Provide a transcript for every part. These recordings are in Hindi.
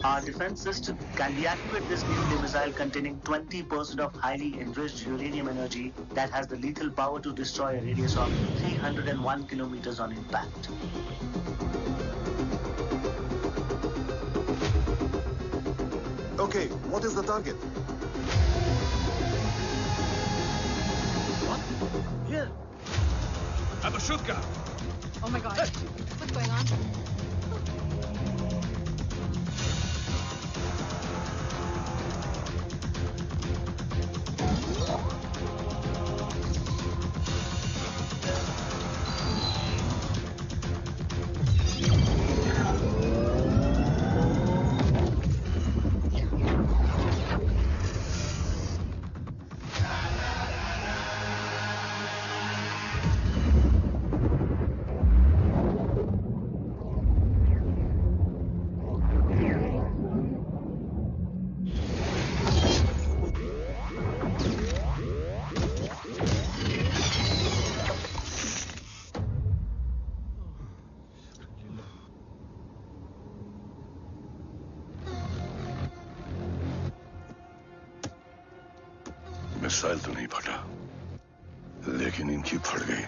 Our defense system can deactivate this nuclear missile containing 20% of highly enriched uranium energy that has the lethal power to destroy a radius of 301 kilometers on impact. Okay, what is the target? What? Here. I'm a shotgun. Oh my god. What's going on? Missile तो नहीं फटा, लेकिन इनकी फट गई।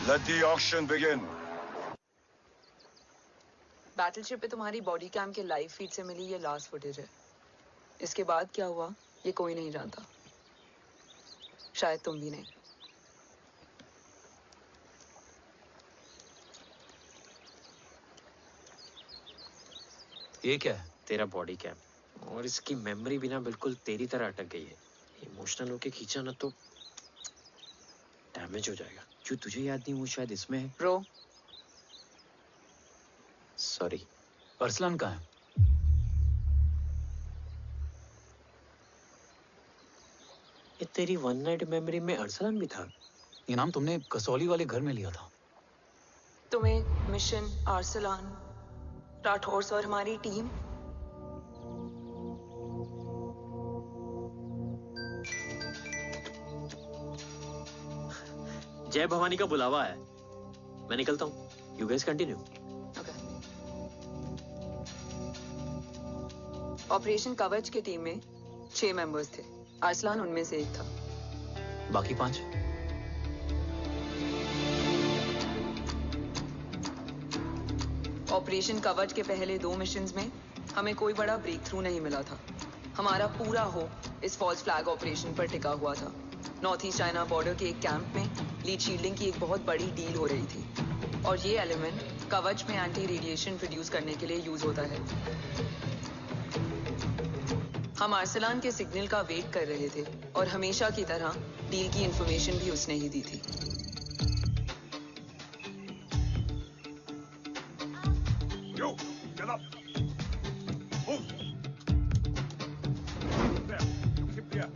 Let the auction begin. Battleship पे तुम्हारी बॉडी कैम के लाइव फीड से मिली ये लास्ट फुटेज है। इसके बाद क्या हुआ ये कोई नहीं जानता, शायद तुम भी नहीं। ये क्या है? तेरा बॉडी कैम, और इसकी मेमोरी भी ना बिल्कुल तेरी तरह अटक गई है। इमोशनल होके खींचा ना तो डैमेज हो जाएगा। जो तुझे याद नहीं वो शायद इसमें है। Bro sorry. अरसलान कहाँ है? ये तेरी वन नाइट मेमोरी में अरसलान भी था? ये नाम तुमने कसौली वाले घर में लिया था। तुम्हें मिशन अरसलान राठौर और हमारी टीम जय भवानी का बुलावा है, मैं निकलता हूँ। You guys continue. ऑपरेशन कवच की टीम में 6 मेंबर्स थे, अरसलान उनमें से एक था। बाकी 5? ऑपरेशन कवच के पहले 2 मिशंस में हमें कोई बड़ा ब्रेक थ्रू नहीं मिला था। हमारा पूरा होप इस फॉल्स फ्लैग ऑपरेशन पर टिका हुआ था। नॉर्थ ईस्ट चाइना बॉर्डर के एक कैंप में लीड शील्डिंग की एक बहुत बड़ी डील हो रही थी, और ये एलिमेंट कवच में एंटी रेडिएशन प्रोड्यूस करने के लिए यूज होता है। हम अरसलान के सिग्नल का वेट कर रहे थे, और हमेशा की तरह डील की इंफॉर्मेशन भी उसने ही दी थी। Yo, get up. Move. There. Keep here.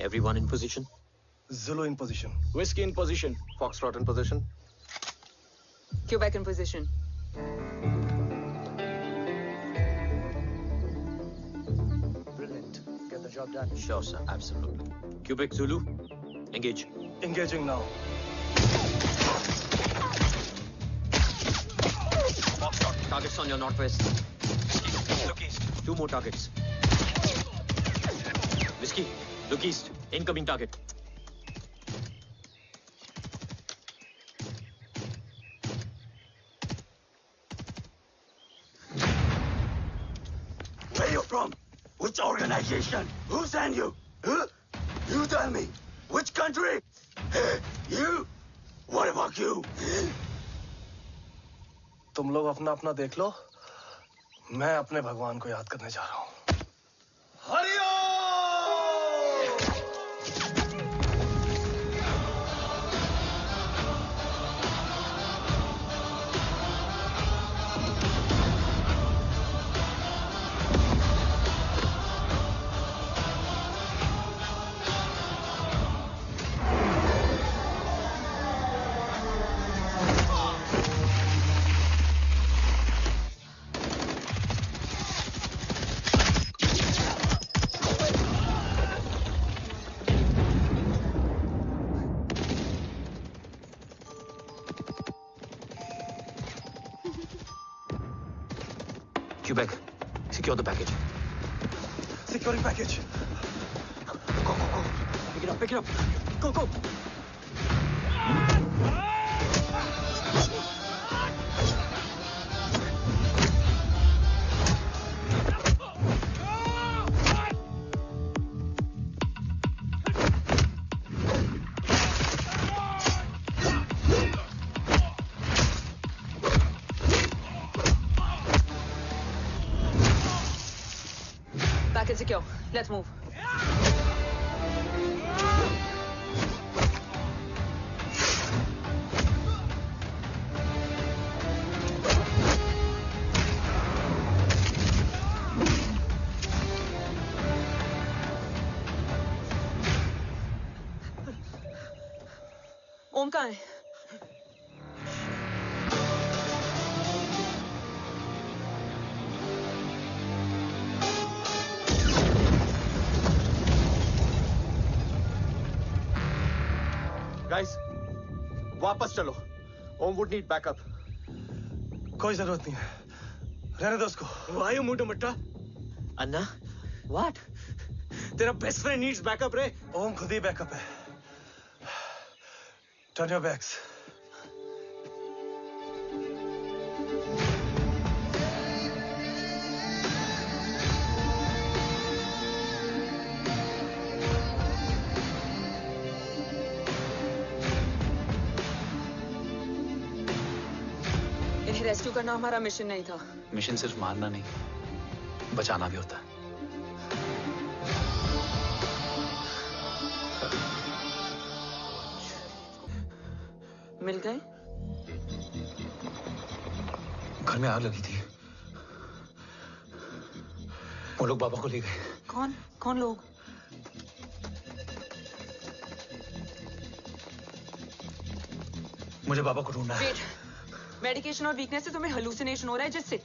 Everyone in position? Zulu in position. Whiskey in position. Foxtrot in position. Quebec in position. Brilliant. Get the job done. Sure, sir. Absolutely. Quebec Zulu, engage. Engaging now. Foxtrot, targets on your northwest. Look east. 2 more targets. Whiskey, look east. Incoming target. Where you from? Which organization? Who sent you? Huh? You tell me. Which country? You? What about you? तुम लोग अपना अपना देख लो, मैं अपने भगवान को याद करने जा रहा हूँ। Quebec, secure the package. Securing package. Go, go, go. Pick it up, pick it up. Go, go. Package secure. Let's move. ओम कहाँ है? Guys, वापस चलो. Om would need backup. कोई जरूरत नहीं है. रहने दो उसको. Why you moved Mutta? Anna? What? तेरा best friend needs backup रे. ओम खुद ही बैकअप है. Turn your backs. इन्हें रेस्क्यू करना हमारा मिशन नहीं था. मिशन सिर्फ मारना नहीं, बचाना भी होता है. मिल गए? घर में आग लगी थी. वो लोग बाबा को ले गए. कौन? कौन लोग? मुझे बाबा को ढूंढना है. वेट. मेडिकेशन और वीकनेस से तुम्हें हेलुसिनेशन हो रहा है. Just sit.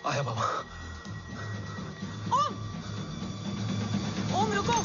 आया बाबा. ओम! ओम रुको.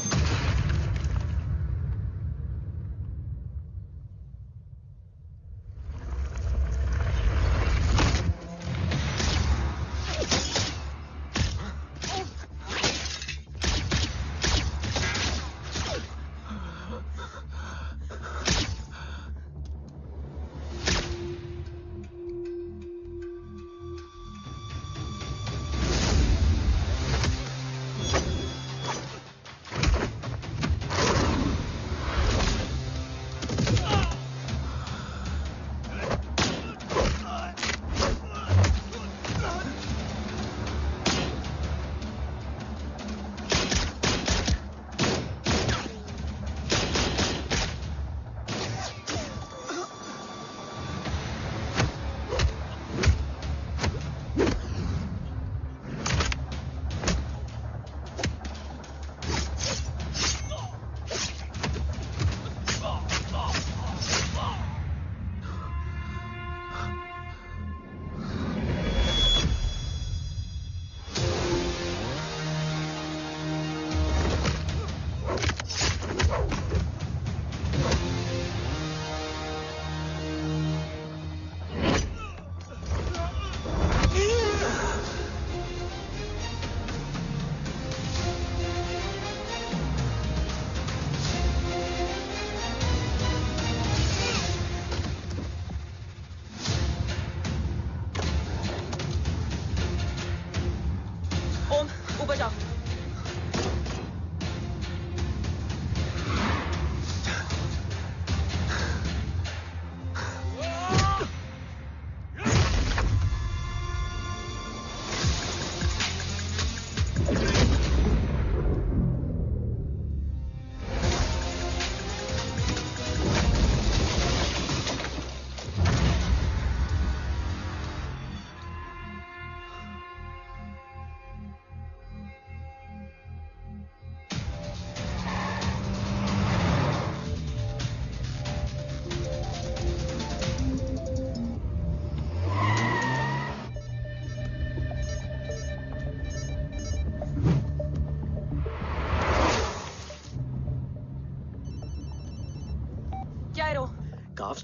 ऊपर जाओ.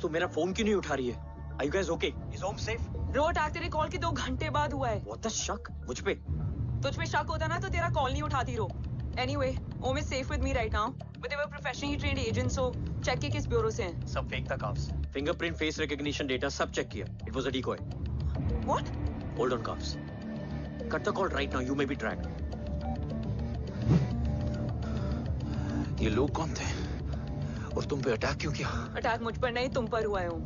तू मेरा फोन क्यों नहीं उठा रही है? Are you guys okay? Is home safe? Bro, attack तेरे कॉल के 2 घंटे बाद हुआ है। What the शक? मुझ पे? तुझ पे शक होता ना तो तेरा कॉल नहीं उठाती रो। Anyway, Om is safe with me right now. But they were professionally trained agents, so check के किस ब्यूरो से हैं? सब फेक था cops. Fingerprint, face recognition data सब चेक किया। It was a decoy. What? Hold on, cops. Cut the call right now. You may be tracked. ये लोग कौन थे? और तुम पे अटैक क्यों किया? अटैक मुझ पर नहीं, तुम पर हुआ है ओम।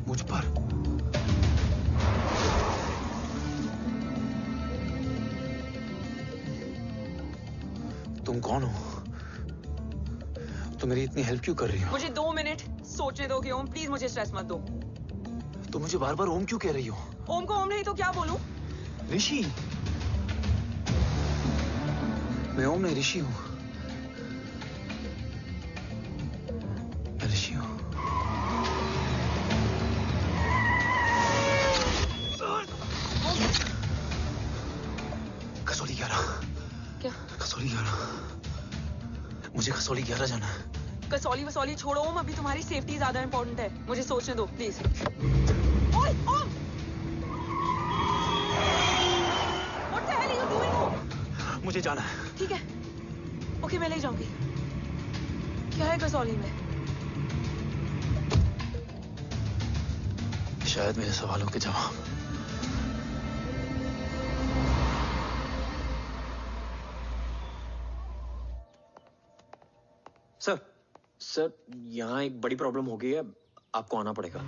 मुझ पर? तुम कौन हो? तुम मेरी इतनी हेल्प क्यों कर रही हो? मुझे 2 मिनट सोचने दोगे ओम? प्लीज मुझे स्ट्रेस मत दो। तुम मुझे बार बार ओम क्यों कह रही हो? ओम को ओम नहीं तो क्या बोलूं? ऋषि। मैं ओम नहीं, ऋषि हूं। मैं ऋषि हूं। कसौली 11। क्या? कसौली 11। मुझे कसौली 11 जाना है। कसौली वसौली छोड़ो ओम, अभी तुम्हारी सेफ्टी ज्यादा इंपॉर्टेंट है। मुझे सोचने दो प्लीज। ओए ओम! What the hell are you doing ओम? मुझे जाना है। ठीक है, ओके मैं ले जाऊंगी। क्या है कसौली में? शायद मेरे सवालों के जवाब। सर, यहाँ एक बड़ी प्रॉब्लम हो गई है। आपको आना पड़ेगा।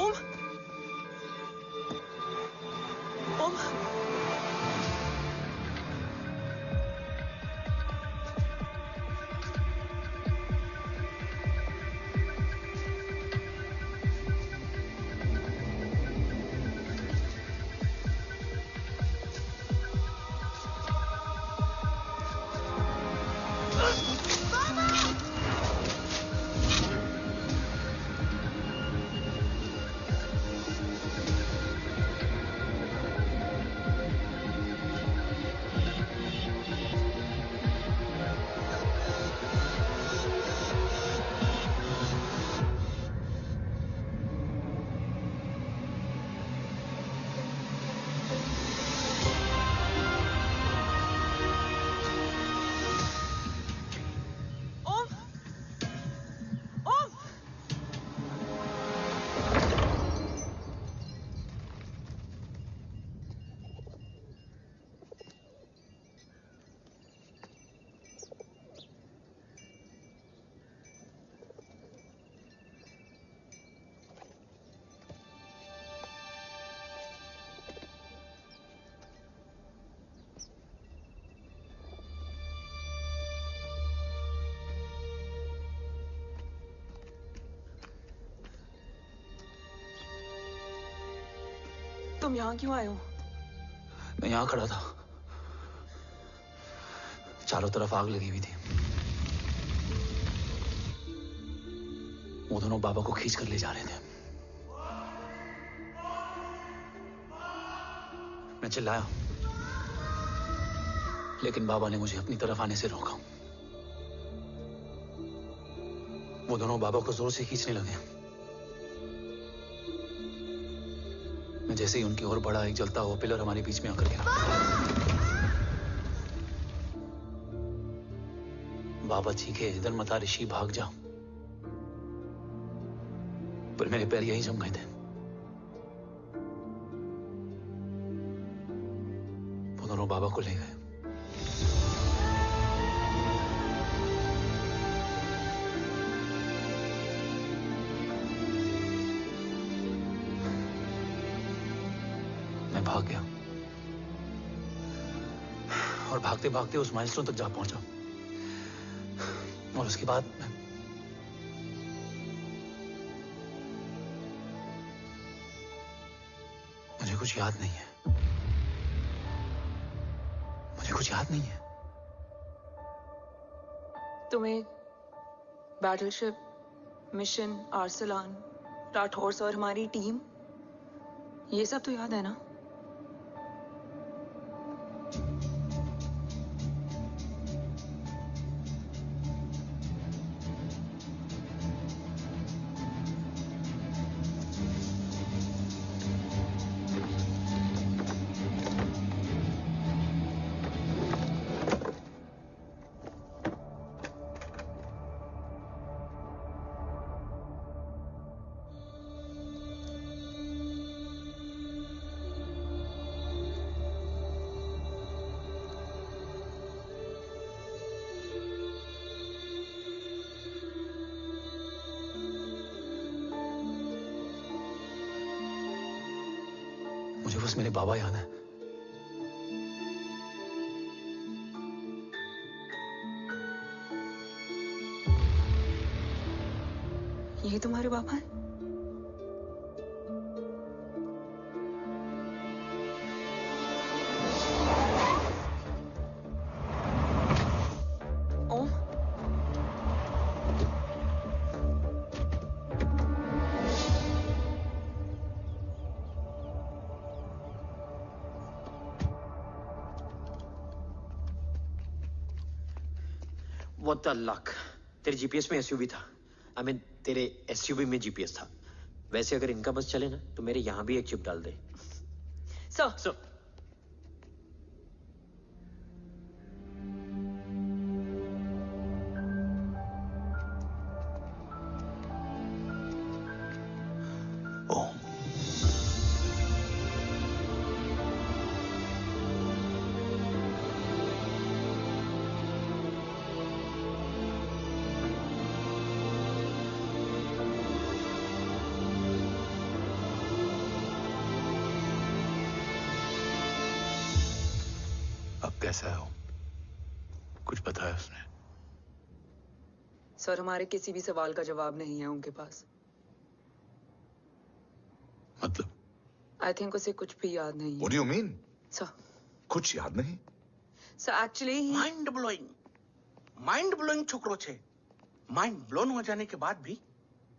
ओम! ओम! तुम यहाँ क्यों आए हो? मैं यहाँ खड़ा था। चारों तरफ आग लगी हुई थी। वो दोनों बाबा को खींच कर ले जा रहे थे। मैं चिल्लाया, लेकिन बाबा ने मुझे अपनी तरफ आने से रोका। वो दोनों बाबा को जोर से खींचने लगे। मैं जैसे ही उनकी ओर बढ़ा, एक जलता हुआ पिलर हमारे बीच में आकर गिरा। बाबा चीखे, इधर मत आ ऋषि, भाग जा। पर मेरे पैर यहीं जम गए थे। वो दोनों बाबा को ले गए। मैं भाग गया और भागते भागते उस माइलस्टोन तक जा पहुंचा। और उसके बाद मुझे कुछ याद नहीं है। मुझे कुछ याद नहीं है। तुम्हें बैटलशिप, मिशन, आर्सलान, राठौर और हमारी टीम, ये सब तो याद है ना? मुझे बस मेरे बाबा याद है। ये तुम्हारे बाबा हैं? ओम, What the luck? तेरे जीपीएस में एसयूवी था। I mean, तेरे एसयूवी में जीपीएस था। वैसे अगर इनका बस चले ना तो मेरे यहां भी एक चिप डाल दे। सर। ओम, अब कैसा है? कुछ पता है उसने? सर, हमारे किसी भी सवाल का जवाब नहीं है उनके पास। मतलब? आई थिंक उसे कुछ भी याद नहीं है। What do you mean? Sir, कुछ याद नहीं? सर एक्चुअली माइंड ब्लोइंग छोकरो छे। माइंड ब्लोन हो जाने के बाद भी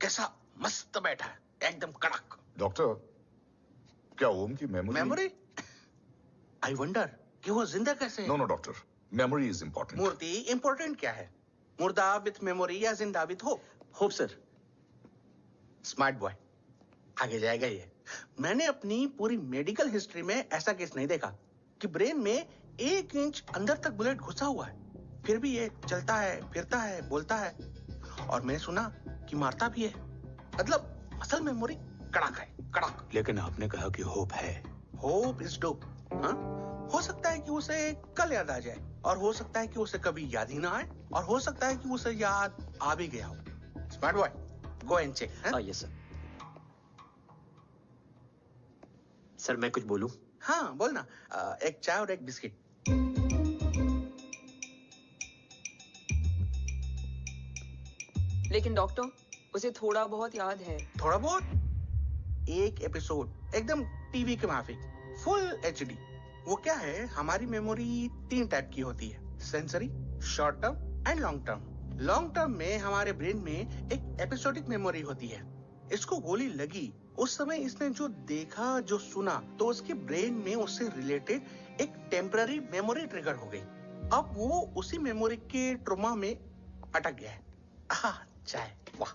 कैसा मस्त बैठा है, एकदम कड़क। डॉक्टर, क्या ओम की मेमोरी? आई वंडर कि वो जिंदा कैसे है? No doctor, memory is important. मूर्ति इंपॉर्टेंट क्या है? मुर्दा विथ मेमोरी या जिंदा with hope? Hope sir. Smart boy, आगे जाएगा ये। मैंने अपनी पूरी मेडिकल हिस्ट्री में ऐसा केस नहीं देखा कि ब्रेन में 1 इंच अंदर तक बुलेट घुसा हुआ है, फिर भी ये चलता है, फिरता है, बोलता है, और मैंने सुना कि मारता भी है। मतलब मसल मेमोरी कड़क है, कड़क। लेकिन आपने कहा कि होप है। Hope is dope. हाँ, हो सकता है कि उसे कल याद आ जाए, और हो सकता है कि उसे कभी याद ही ना आए, और हो सकता है कि उसे याद आ भी गया हो। Smart boy, go and check. Yes sir. Sir मैं कुछ बोलूं? हाँ बोलना। एक चाय और एक बिस्किट। लेकिन डॉक्टर, उसे थोड़ा बहुत याद है। थोड़ा बहुत? एक एपिसोड एकदम टीवी के माफिक, फुल एचडी। वो क्या है, हमारी मेमोरी 3 टाइप की होती है, sensory, short term and long term. Long term में हमारे ब्रेन में एक एपिसोडिक मेमोरी होती है। इसको गोली लगी, उस समय इसने जो देखा, जो सुना, तो उसके ब्रेन में उससे रिलेटेड एक टेम्पररी मेमोरी ट्रिगर हो गई। अब वो उसी मेमोरी के ट्रॉमा में अटक गया है। चाय। वाह।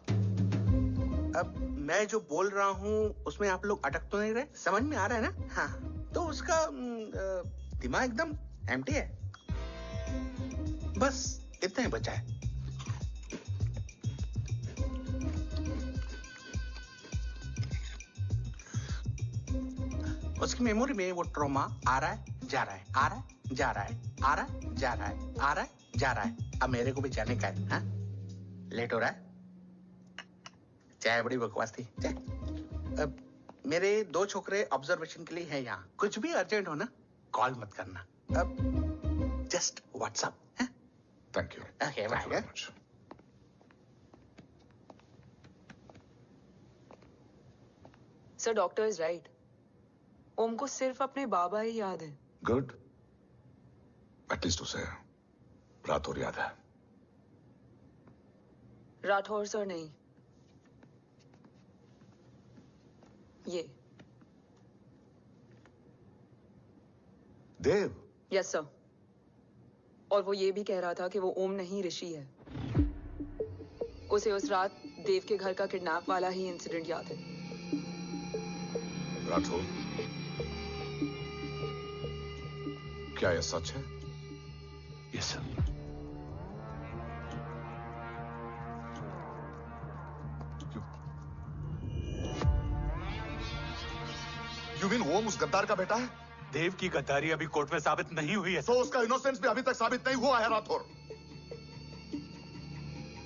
अब मैं जो बोल रहा हूँ उसमें आप लोग अटक तो नहीं रहे? समझ में आ रहा है ना? हाँ, तो उसका दिमाग एकदम एम्प्टी है। बस इतना ही बचा है। उसकी मेमोरी में वो ट्रॉमा आ रहा है, जा रहा है, आ रहा है, जा रहा है, आ रहा है, जा रहा है, आ रहा है, जा रहा है। अब मेरे को भी जाने का है। हाँ? लेट हो रहा है? चाय बड़ी बकवास थी। चाय। अब मेरे 2 छोकरे ऑब्जर्वेशन के लिए हैं यहाँ। कुछ भी अर्जेंट हो ना, कॉल मत करना। अब just WhatsApp. Thank you. Okay, bye. Sir, doctor is right. Om को सिर्फ अपने बाबा ही याद है। गुड। एटलीस्ट उसे राठौर याद है। राठौर सर नहीं, ये देव। Yes sir. और वो ये भी कह रहा था कि वो ओम नहीं, ऋषि है। उसे उस रात देव के घर का किडनैप वाला ही इंसिडेंट याद है। राठौर, क्या यह सच है? Yes sir. यू मीन ओम उस गद्दार का बेटा है? देव की गद्दारी अभी कोर्ट में साबित नहीं हुई है। तो उसका इनोसेंस भी अभी तक साबित नहीं हुआ है राठौर।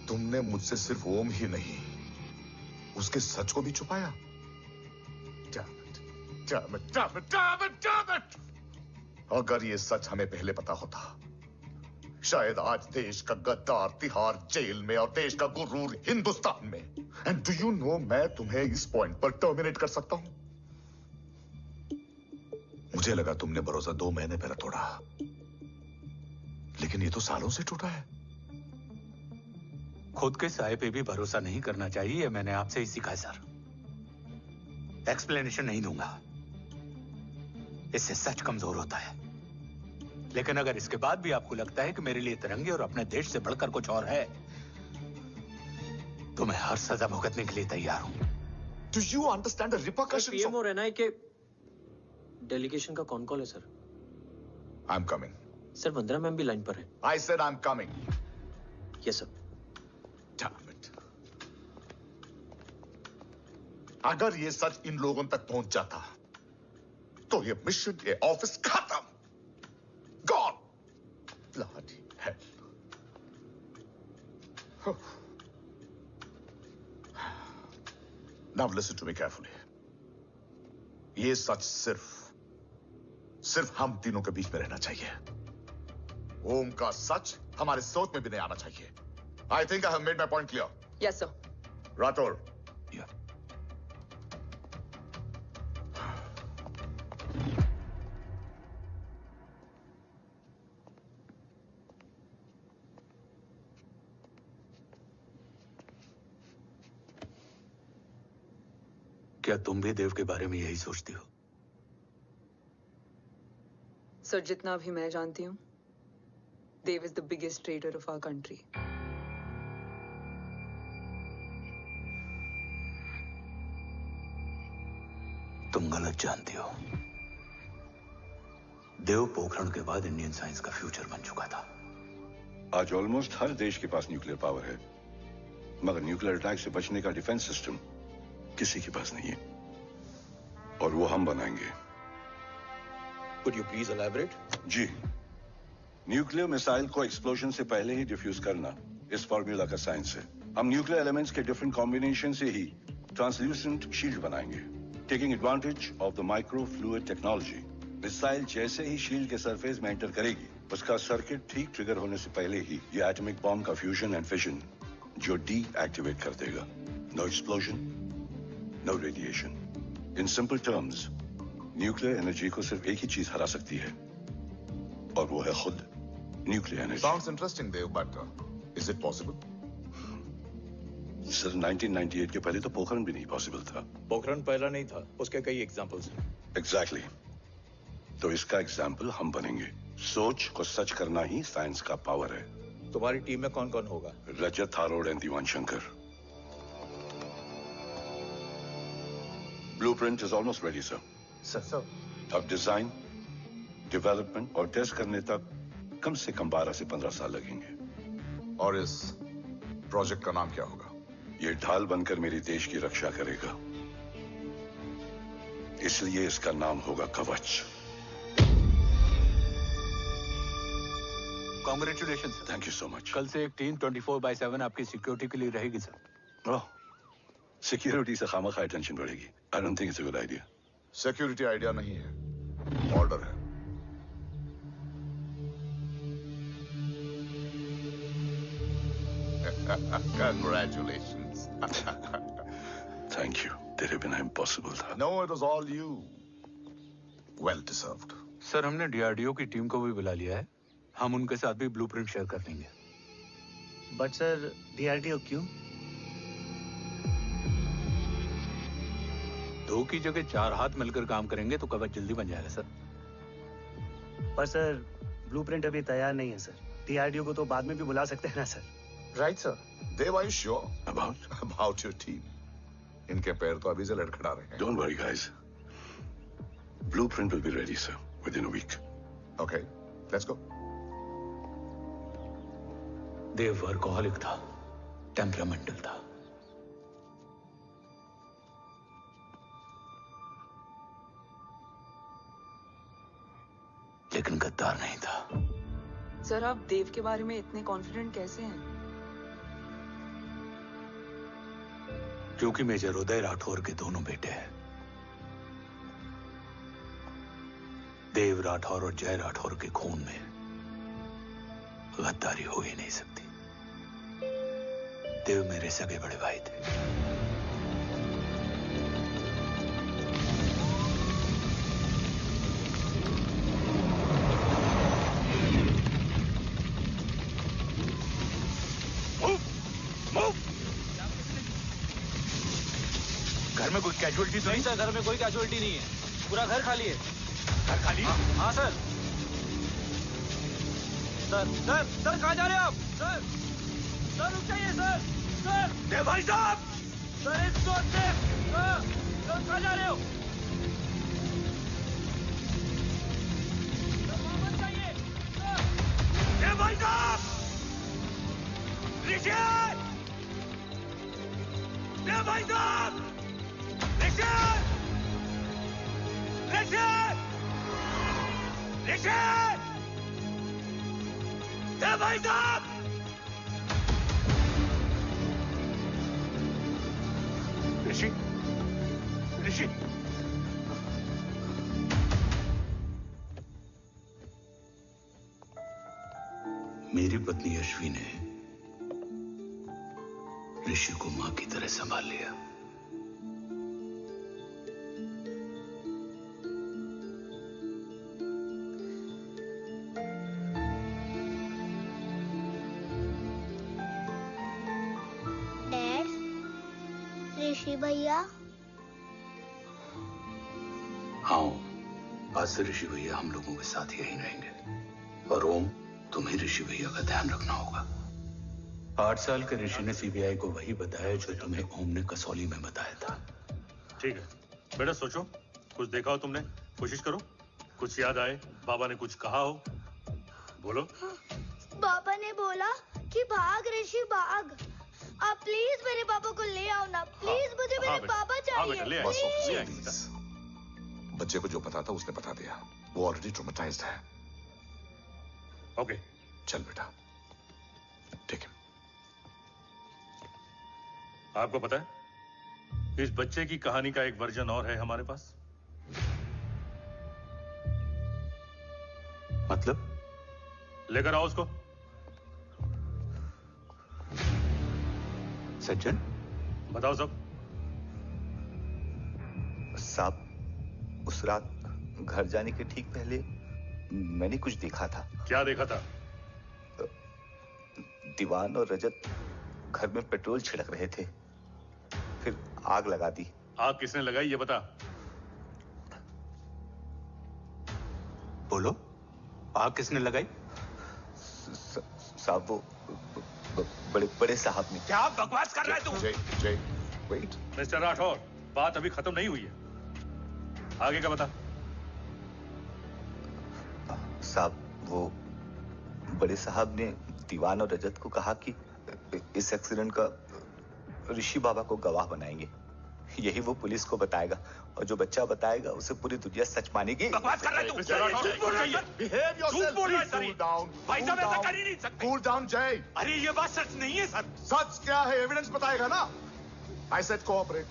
तुमने मुझसे सिर्फ ओम ही नहीं, उसके सच को भी छुपाया। Damn it! अगर ये सच हमें पहले पता होता, शायद आज देश का गद्दार तिहाड़ जेल में और देश का गुरूर हिंदुस्तान में। एंड डू यू नो, मैं तुम्हें इस पॉइंट पर टर्मिनेट कर सकता हूं। मुझे लगा तुमने भरोसा 2 महीने पहले तोड़ा, लेकिन ये तो सालों से टूटा है। खुद के साए पे भी भरोसा नहीं करना चाहिए, मैंने आपसे ही सीखा है सर। एक्सप्लेनेशन नहीं दूंगा, इससे सच कमजोर होता है। लेकिन अगर इसके बाद भी आपको लगता है कि मेरे लिए तिरंगे और अपने देश से बढ़कर कुछ और है, तो मैं हर सजा भुगतने के लिए तैयार हूं। Do you understand the repercussions? PM और एनआई के डेलीगेशन का कौन कॉल है sir? I'm coming. Sir, Vandana ma'am भी लाइन पर है। I said I'm coming. Yes sir. Damn it. अगर ये सच इन लोगों तक पहुंच जाता, तो ये मिशन, ये ऑफिस खत्म। Gone. Bloody hell. Now listen to me carefully. ये सच सिर्फ हम तीनों के बीच में रहना चाहिए। ओम का सच हमारे सोच में भी नहीं आना चाहिए। I think I have made my point clear. Yes sir. Rathore. क्या तुम भी देव के बारे में यही सोचती हो? सर, जितना भी मैं जानती हूँ, Dev is the biggest trader of our country. तुम गलत जानती हो। देव पोखरण के बाद इंडियन साइंस का फ्यूचर बन चुका था। आज ऑलमोस्ट हर देश के पास न्यूक्लियर पावर है, मगर न्यूक्लियर अटैक से बचने का डिफेंस सिस्टम किसी के पास नहीं है, और वो हम बनाएंगे। Could you please elaborate? जी, न्यूक्लियर मिसाइल को एक्सप्लोजन से पहले ही डिफ्यूज करना इस फॉर्मूला का साइंस है। हम न्यूक्लियर एलिमेंट्स के डिफरेंट कॉम्बिनेशन से ही ट्रांसल्यूसेंट शील्ड बनाएंगे, taking advantage of the micro fluid technology. Missile जैसे ही शील्ड के सरफेस में एंटर करेगी, उसका सर्किट ठीक ट्रिगर होने से पहले ही ये एटॉमिक बॉम्ब का फ्यूजन एंड फिशन जो डीएक्टिवेट कर देगा। No explosion, no radiation. In simple terms, nuclear energy को सिर्फ एक ही चीज हरा सकती है, और वो है खुद nuclear energy. Sounds interesting, Dev, but is it possible? Sir, 1998 के पहले तो पोखरण भी नहीं पॉसिबल था। पोखरण पहला नहीं था, उसके कई एग्जांपल्स हैं। एग्जैक्टली। तो इसका एग्जाम्पल हम बनेंगे। सोच को सच करना ही साइंस का पावर है। तुम्हारी टीम में कौन कौन होगा? Rajat Tharod and Diwan Shankar. Blueprint is almost ready, sir. Sir. अब डिजाइन, डेवलपमेंट और टेस्ट करने तक कम से कम 12 से 15 साल लगेंगे. और इस प्रोजेक्ट का नाम क्या होगा? ये ढाल बनकर मेरे देश की रक्षा करेगा, इसलिए इसका नाम होगा कवच. Congratulation sir. Thank you so much. कल से एक टीम 24/7 आपकी सिक्योरिटी के लिए रहेगी सर. ओह, सिक्योरिटी से खामखा टेंशन बढ़ेगी. I don't think it's a good idea. Security idea नहीं है, ऑर्डर है. Congratulations. Thank you. तेरे बिना impossible था. No, it was all you. Well deserved. Sir हमने डीआरडीओ की टीम को भी बुला लिया है. हम उनके साथ भी ब्लूप्रिंट शेयर कर देंगे. बट सर डीआरडीओ क्यों? 2 की जगह 4 हाथ मिलकर काम करेंगे तो कवच जल्दी बन जाएगा सर. पर सर ब्लूप्रिंट अभी तैयार नहीं है सर. डीआरडीओ को तो बाद में भी बुला सकते हैं ना sir. Right sir. Dev, are you sure about your team? इनके पैर तो अभी से लड़खड़ा रहे हैं. Don't worry, guys. Blueprint will be ready, sir, within a week. Okay, let's go. Dev workaholic था, टेम्परामेंटल था. लेकिन गद्दार नहीं था. सर आप देव के बारे में इतने कॉन्फिडेंट कैसे हैं? क्योंकि मेजर उदय राठौर के दोनों बेटे हैं. देव राठौर और जय राठौर के खून में गद्दारी हो ही नहीं सकती. देव मेरे सगे बड़े भाई थे. घर में कोई कैजुअलिटी तो नहीं? सर घर में कोई कैजुअलिटी नहीं है. पूरा घर खाली है. घर खाली? हाँ सर. सर कहाँ जा रहे हो आप? सर रुक जाइए सर. देव भाई साहब. Sir it's not safe. Sir कहाँ जा रहे हो? सर वहाँ मत जाइए. देव भाई साहब. ऋषि. देव भाई साहब. ऋषि. देव भाई साहब. ऋषि. मेरी पत्नी अश्वी ने ऋषि को मां की तरह संभाल लिया. ऋषि भैया. हाँ, आज से ऋषि भैया हम लोगों के साथ यहीं रहेंगे. और ओम, तुम्हें ऋषि भैया का ध्यान रखना होगा. 8 साल के ऋषि ने सीबीआई को वही बताया जो तुम्हें ओम ने कसौली में बताया था. ठीक है बेटा, सोचो. कुछ देखा हो तुमने? कोशिश करो. कुछ याद आए. बाबा ने कुछ कहा हो. बोलो. पापा ने बोला कि भाग ऋषि भाग. आप प्लीज मेरे पापा को ले आओ ना. प्लीज मुझे मेरे पापा चाहिए. प्लीज. बच्चे को जो पता था उसने बता दिया. वो ऑलरेडी ट्रॉमेटाइज्ड है. ओके चल बेटा. ठीक है. आपको पता है इस बच्चे की कहानी का एक वर्जन और है हमारे पास. मतलब? लेकर आओ उसको. सज्जन बताओ सब. साहब, उस रात घर जाने के ठीक पहले मैंने कुछ देखा था. क्या देखा था? दीवान और रजत घर में पेट्रोल छिड़क रहे थे, फिर आग लगा दी. आग किसने लगाई ये बता. बोलो, आग किसने लगाई? साहब, वो बड़े साहब ने। क्या बकवास कर रहा है तू? जय वेट। मिस्टर राठौर, बात अभी खत्म नहीं हुई है, आगे का बता। साहब, वो बड़े साहब ने दीवान और रजत को कहा कि इस एक्सीडेंट का ऋषि बाबा को गवाह बनाएंगे। यही वो पुलिस को बताएगा और जो बच्चा बताएगा उसे पूरी दुनिया सच मानेगी। बकवास कर रहा है तू? झूठ बोल रहा है। Behave yourself. झूठ बोल रहा है सर। Cool down. भाई साहब ऐसा कर ही नहीं सकते। कूल डाउन जय। अरे ये बात सच नहीं है सर। सच क्या है? एविडेंस बताएगा ना। I said cooperate.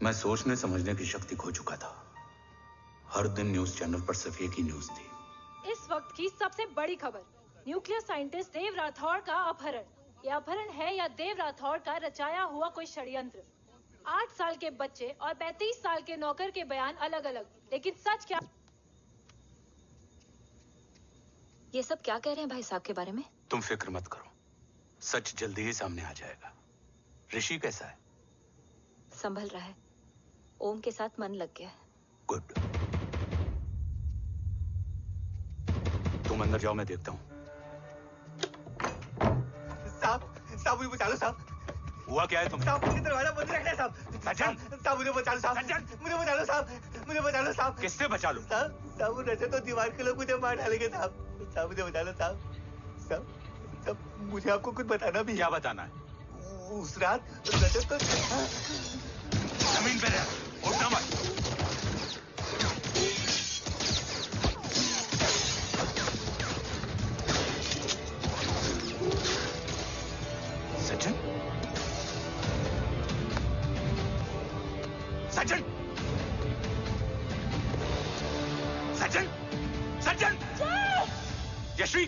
मैं सोचने समझने की शक्ति खो चुका था। हर दिन न्यूज चैनल पर सिर्फ एक ही न्यूज थी। इस वक्त की सबसे बड़ी खबर, न्यूक्लियर साइंटिस्ट देव राठौड़ का अपहरण। यह अपहरण है या देव राठौड़ का रचाया हुआ कोई षड्यंत्र? 8 साल के बच्चे और 35 साल के नौकर के बयान अलग अलग, लेकिन सच क्या? ये सब क्या कह रहे हैं भाई साहब के बारे में? तुम फिक्र मत करो, सच जल्दी ही सामने आ जाएगा। ऋषि कैसा है? संभल रहा है। ओम के साथ मन लग गया है। गुड। तुम अंदर जाओ, मैं देखता हूँ। साहब मुझे बचा लो साहब। हुआ क्या है तुम? साहब मुझे दरवाजा बंद रखना है साहब। सज्जन, साहब मुझे बचा लो साहब। मुझे बचा लो साहब। मुझे बचा लो साहब। किससे बचा लो? साहब वो रजत तो दीवार के लोग मुझे मार डालेंगे साहब। साहब मुझे बचा लो साहब। साहब मुझे आपको कुछ बताना भी है। क्या बताना है? उस रात रजत तो जमीन पे रह, उठना मत। सज्जन, सज्जन, सज्जन, सज्जन, यशवी,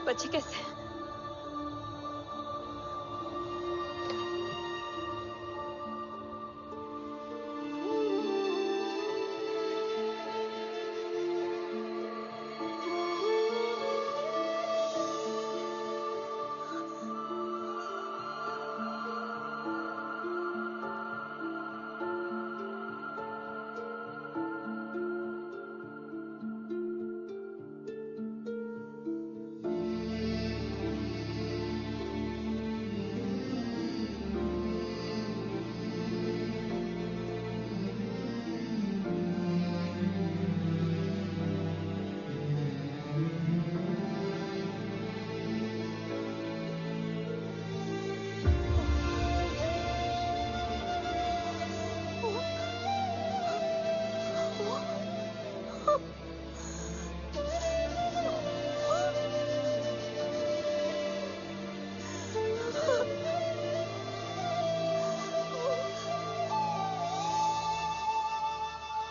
बच्चे कैसे हैं?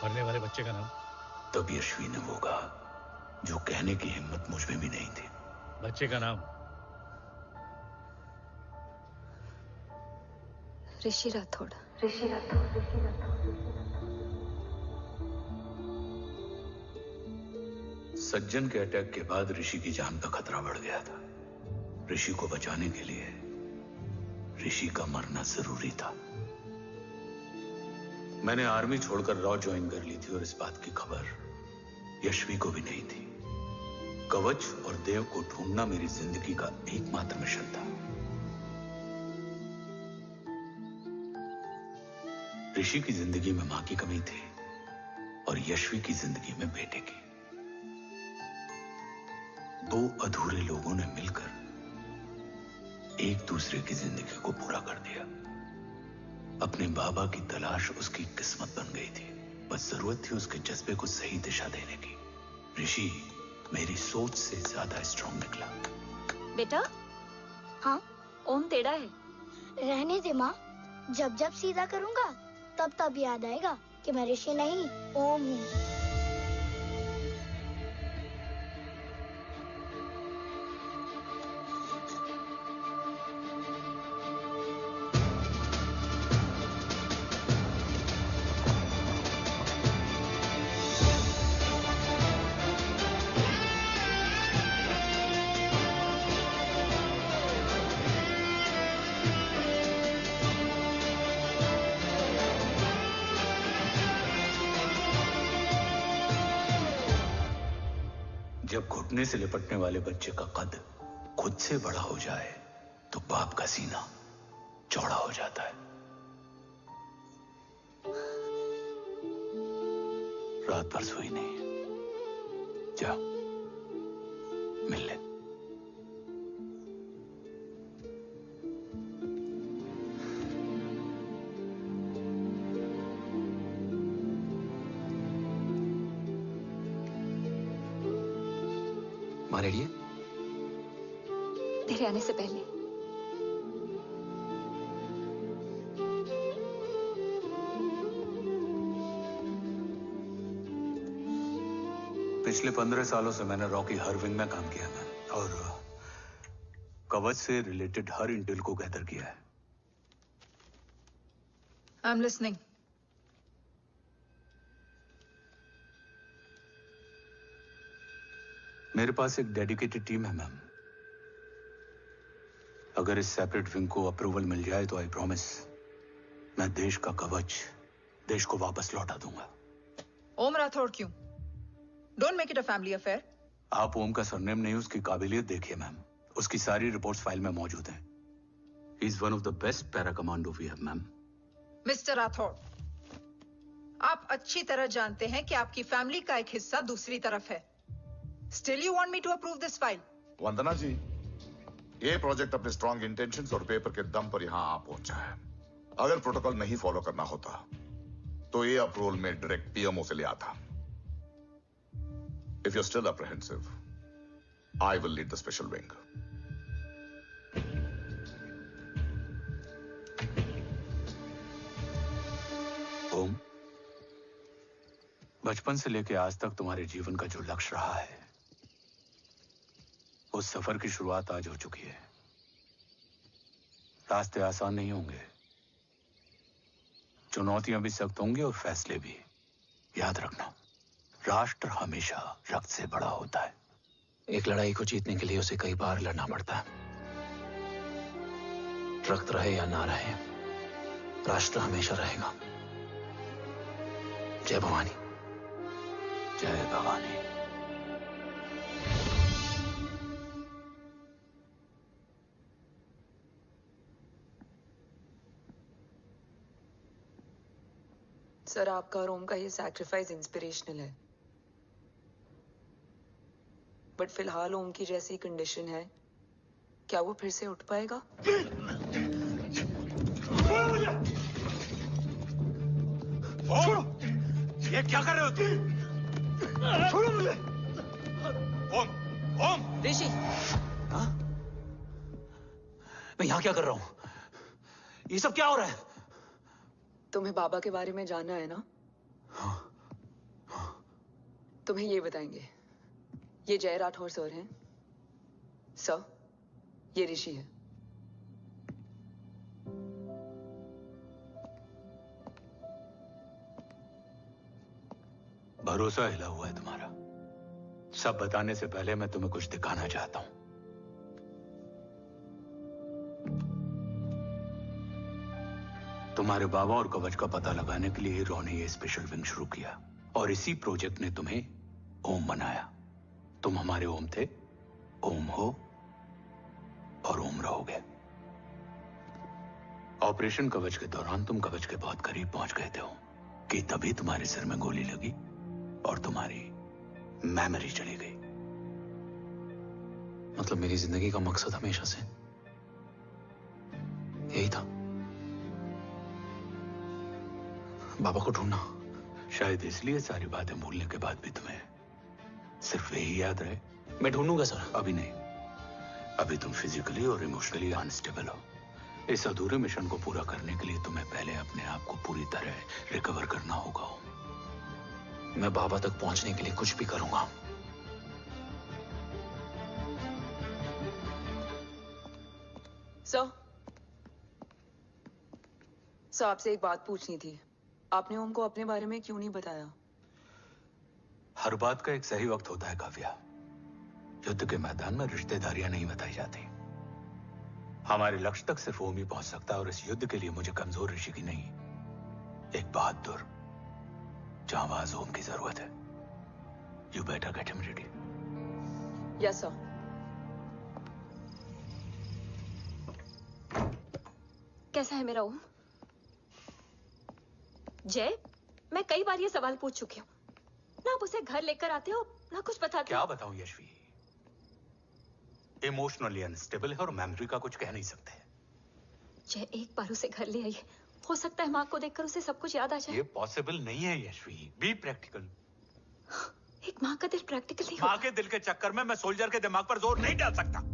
मरने वाले बच्चे का नाम? तब यशवी ने वो कहा जो कहने की हिम्मत मुझ में भी नहीं थी। बच्चे का नाम? ऋषि राठौड़। ऋषि राठौड़। सज्जन के अटैक के बाद ऋषि की जान का खतरा बढ़ गया था। ऋषि को बचाने के लिए ऋषि का मरना जरूरी था। मैंने आर्मी छोड़कर रॉ ज्वाइन कर ली थी और इस बात की खबर यशवी को भी नहीं थी। कवच और देव को ढूंढना मेरी जिंदगी का एकमात्र मिशन था। ऋषि की जिंदगी में मां की कमी थी, और यशवी की जिंदगी में बेटे की। दो अधूरे लोगों ने मिलकर एक दूसरे की जिंदगी को पूरा कर दिया। अपने बाबा की तलाश उसकी किस्मत बन गई थी, बस जरूरत थी उसके जज्बे को सही दिशा देने की। ऋषि मेरी सोच से ज्यादा स्ट्रांग निकला। बेटा, हाँ, ओम टेढ़ा है। रहने दे माँ, जब जब सीधा करूँगा तब तब याद आएगा कि मैं ऋषि नहीं ओम हूँ। जब घुटने से लिपटने वाले बच्चे का कद खुद से बड़ा हो जाए तो बाप का सीना चौड़ा हो जाता है। रात भर सोई नहीं, जा मिल ले। माँ रेडी है? तेरे आने से पहले। पिछले 15 सालों से मैंने रॉकी हर विंग में काम किया है और कवच से रिलेटेड हर इंटेल को गैदर किया है। I'm listening. मेरे पास एक डेडिकेटेड टीम है मैम। अगर इस सेपरेट विंग को अप्रूवल मिल जाए तो आई प्रॉमिस मैं देश का कवच देश को वापस लौटा दूंगा। ओम राठौड़ क्यों? Don't make it a family affair. आप ओम का सरनेम नहीं, उसकी काबिलियत देखिए मैम। उसकी सारी रिपोर्ट्स फाइल में मौजूद हैं। He is one of the best para commando we have, ma'am. Mister Rathore, आप अच्छी तरह जानते हैं कि आपकी फैमिली का एक हिस्सा दूसरी तरफ है। Still you want me to approve this file? वंदना जी, ये प्रोजेक्ट अपने स्ट्रॉन्ग इंटेंशंस और पेपर के दम पर यहाँ आ पहुंचा है। अगर प्रोटोकॉल नहीं फॉलो करना होता तो ये अप्रूवल में डायरेक्ट पीएमओ से ले आता। If you're still apprehensive, I will lead the special wing. ओम, बचपन से लेकर आज तक तुम्हारे जीवन का जो लक्ष्य रहा है, उस सफर की शुरुआत आज हो चुकी है। रास्ते आसान नहीं होंगे, चुनौतियां भी सख्त होंगी और फैसले भी। याद रखना, राष्ट्र हमेशा रक्त से बड़ा होता है। एक लड़ाई को जीतने के लिए उसे कई बार लड़ना पड़ता है। रक्त रहे या ना रहे, राष्ट्र हमेशा रहेगा। जय भवानी। जय भवानी। सर, आपका और ओम का ये सैक्रिफाइस इंस्पिरेशनल है, बट फिलहाल ओम की जैसी कंडीशन है, क्या वो फिर से उठ पाएगा? छोड़ो! ये क्या कर रहे हो तुम? छोड़ो मुझे! ओम! ओम! ऋषि! हाँ? मैं यहाँ क्या कर रहा हूँ? ये सब क्या हो रहा है? तुम्हें बाबा के बारे में जानना है ना? तुम्हें ये बताएंगे। ये जय राठौर सर हैं। सर, ये ऋषि है। भरोसा हिला हुआ है तुम्हारा। सब बताने से पहले मैं तुम्हें कुछ दिखाना चाहता हूं। तुम्हारे बाबा और कवच का पता लगाने के लिए हीरो ने ये स्पेशल विंग शुरू किया और इसी प्रोजेक्ट ने तुम्हें ओम बनाया। तुम हमारे ओम थे, ओम हो और ओम रहोगे। ऑपरेशन कवच के दौरान तुम कवच के बहुत करीब पहुंच गए थे कि तभी तुम्हारे सिर में गोली लगी और तुम्हारी मेमोरी चली गई। मतलब मेरी जिंदगी का मकसद हमेशा से यही था, बाबा को ढूंढना। शायद इसलिए सारी बातें भूलने के बाद भी तुम्हें सिर्फ यही याद रहे। मैं ढूंढूंगा सर। अभी नहीं, अभी तुम फिजिकली और इमोशनली अनस्टेबल हो। इस अधूरे मिशन को पूरा करने के लिए तुम्हें पहले अपने आप को पूरी तरह रिकवर करना होगा। मैं बाबा तक पहुंचने के लिए कुछ भी करूंगा। सर आपसे एक बात पूछनी थी। आपने ओम को अपने बारे में क्यों नहीं बताया? हर बात का एक सही वक्त होता है काव्या। युद्ध के मैदान में रिश्तेदारियां नहीं बताई जाती। हमारे लक्ष्य तक सिर्फ ओम ही पहुंच सकता है, और इस युद्ध के लिए मुझे कमजोर ऋषि की नहीं, एक बहादुर जांबाज ओम की जरूरत है। You better get him ready. Yes sir. कैसा है मेरा ओम? जय, मैं कई बार ये सवाल पूछ चुकी हूँ। ना आप उसे घर लेकर आते हो, ना कुछ बताते क्या हो। बताऊं यशवी, इमोशनली अनस्टेबल है और मेमोरी का कुछ कह नहीं सकते। जय, एक बार उसे घर ले आइए। हो सकता है माँ को देखकर उसे सब कुछ याद आ जाए। ये पॉसिबल नहीं है यशवी। Be practical. एक माँ का दिल प्रैक्टिकल नहीं माँ होता। के दिल के चक्कर में मैं सोल्जर के दिमाग पर जोर नहीं डाल सकता।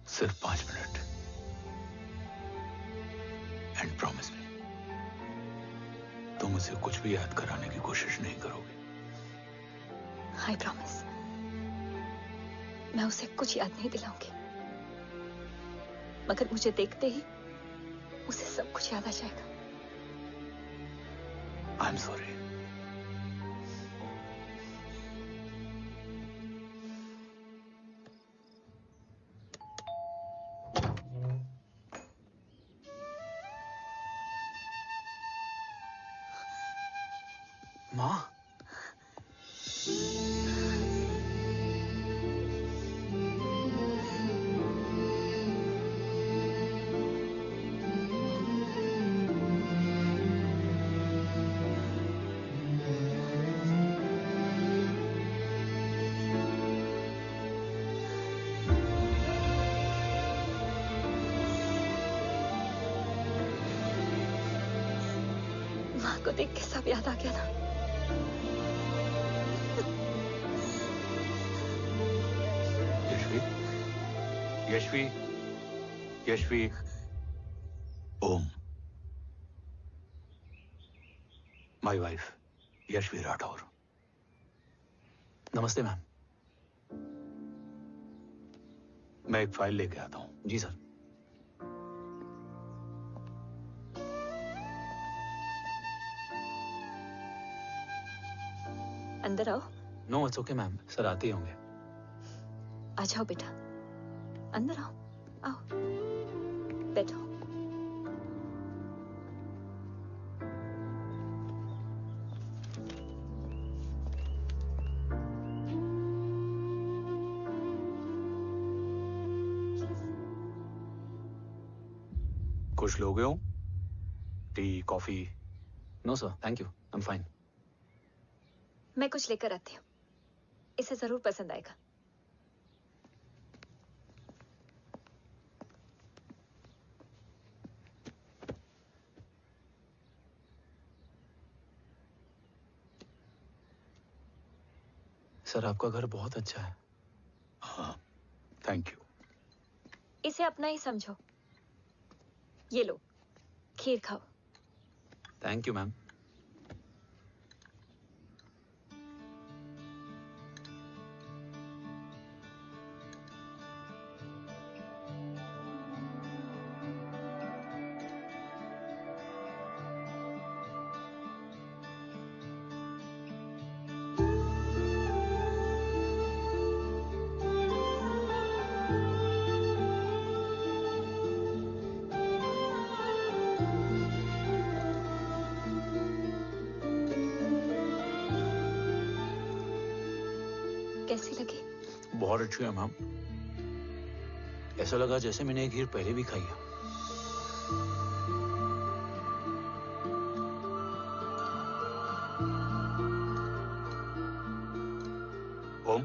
सिर्फ 5 मिनट। एंड प्रॉमिस मी, तुम उसे कुछ भी याद कराने की कोशिश नहीं करोगे। आई प्रॉमिस, मैं उसे कुछ याद नहीं दिलाऊंगी, मगर मुझे देखते ही उसे सब कुछ याद आ जाएगा। I am sorry. माँ, माँ को देख के सब याद आ गया ना। Yashvi, Yashvi, Om, my wife Yashvi Rathore. नमस्ते मैम। मैं एक फाइल लेके आता हूं। जी सर। अंदर आओ। No it's okay ma'am, sir आते ही होंगे। आ जाओ बेटा, अंदर आओ। आओ, बैठो। कुछ लोगे हो? Tea, coffee? No sir, thank you, I am fine. मैं कुछ लेकर आती हूँ, इसे जरूर पसंद आएगा। सर आपका घर बहुत अच्छा है। हाँ, थैंक यू। इसे अपना ही समझो। ये लो, खीर खाओ। Thank you ma'am. कैसी लगी? बहुत अच्छी है मैम। ऐसा लगा जैसे मैंने एक खीर पहले भी खाई है। ओम,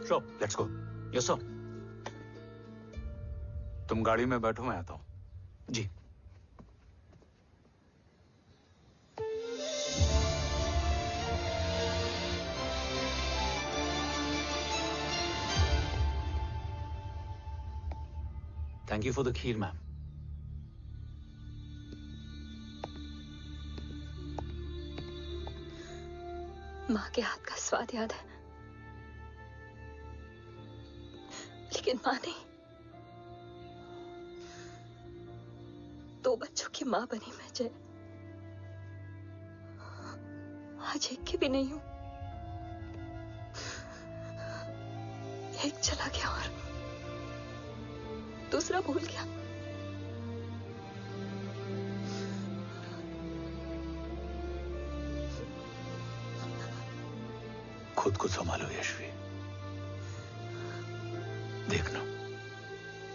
चलो लेट्स गो। Yes sir. तुम गाड़ी में बैठो, मैं आता हूं। जी। Thank you for the kheer, ma'am. माँ के हाथ का स्वाद याद है, लेकिन माँ नहीं। 2 बच्चों की माँ बनी मैं जय। आज एक की भी नहीं हूं। एक चला गया और दूसरा भूल गया। खुद को संभालो यशवी। देखना,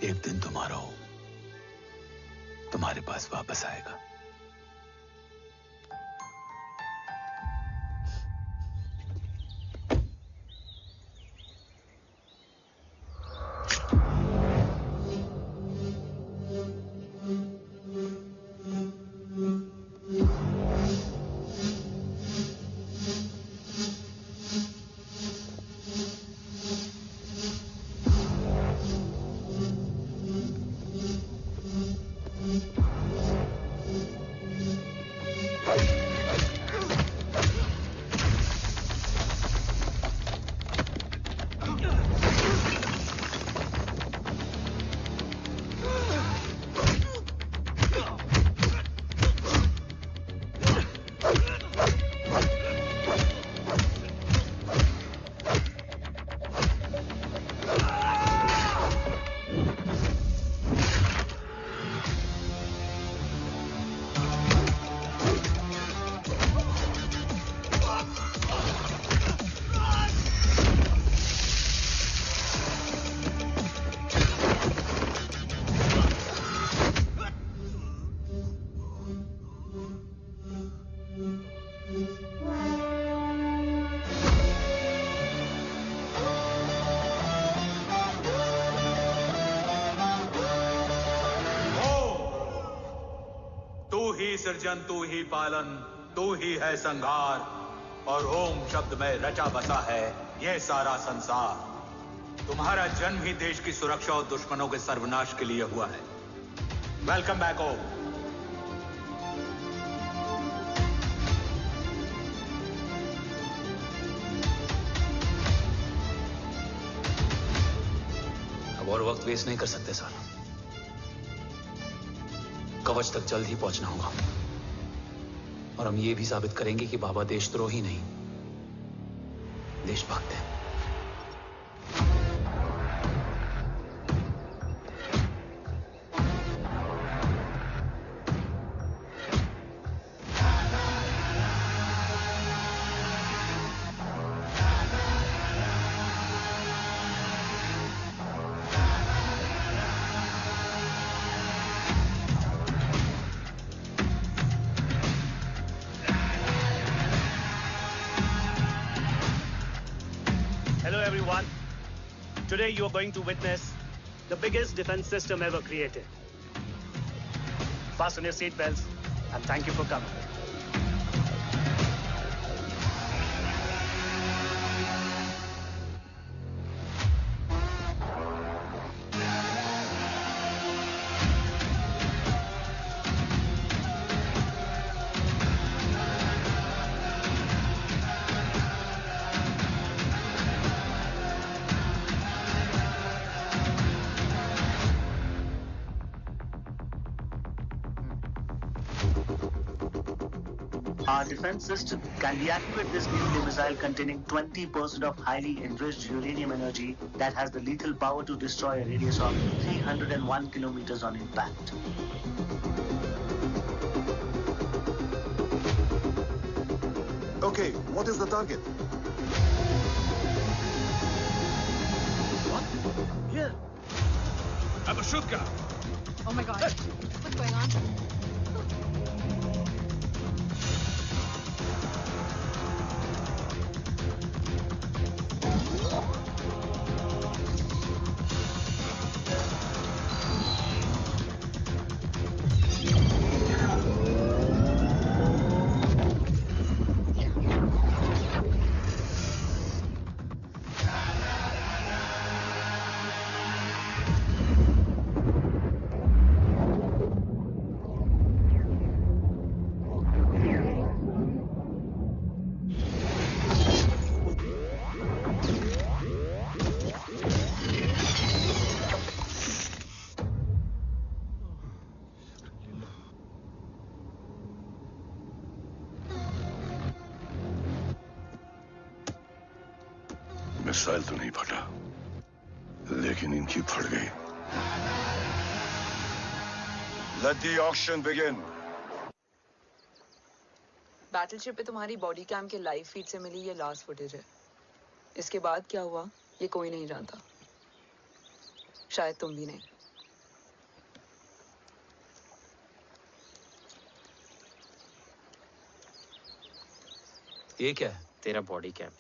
एक दिन तुम्हारा हो तुम्हारे पास वापस आएगा। सृजन तू ही पालन, तू ही है संहार, और ओम शब्द में रचा बसा है यह सारा संसार। तुम्हारा जन्म ही देश की सुरक्षा और दुश्मनों के सर्वनाश के लिए हुआ है। वेलकम बैक ओम। अब और वक्त वेस्ट नहीं कर सकते सर। कवच तक जल्द ही पहुंचना होगा और हम ये भी साबित करेंगे कि बाबा देशद्रोही नहीं, देशभक्त है। Today you are going to witness the biggest defense system ever created. Fasten your seat belts and thank you for coming. Our defense system can deactivate this nuclear missile containing 20% of highly enriched uranium energy that has the lethal power to destroy a radius of 301 kilometers on impact. Okay, what is the target? What? Here. I have a shotgun. Oh my God. What's going on? Missile तो नहीं फटा, लेकिन इनकी फट गई। Let the auction begin. Battleship पे तुम्हारी बॉडी कैम के लाइव फीड से मिली ये लास्ट फुटेज है। इसके बाद क्या हुआ ये कोई नहीं जानता, शायद तुम भी नहीं। ये क्या है? तेरा बॉडी कैम,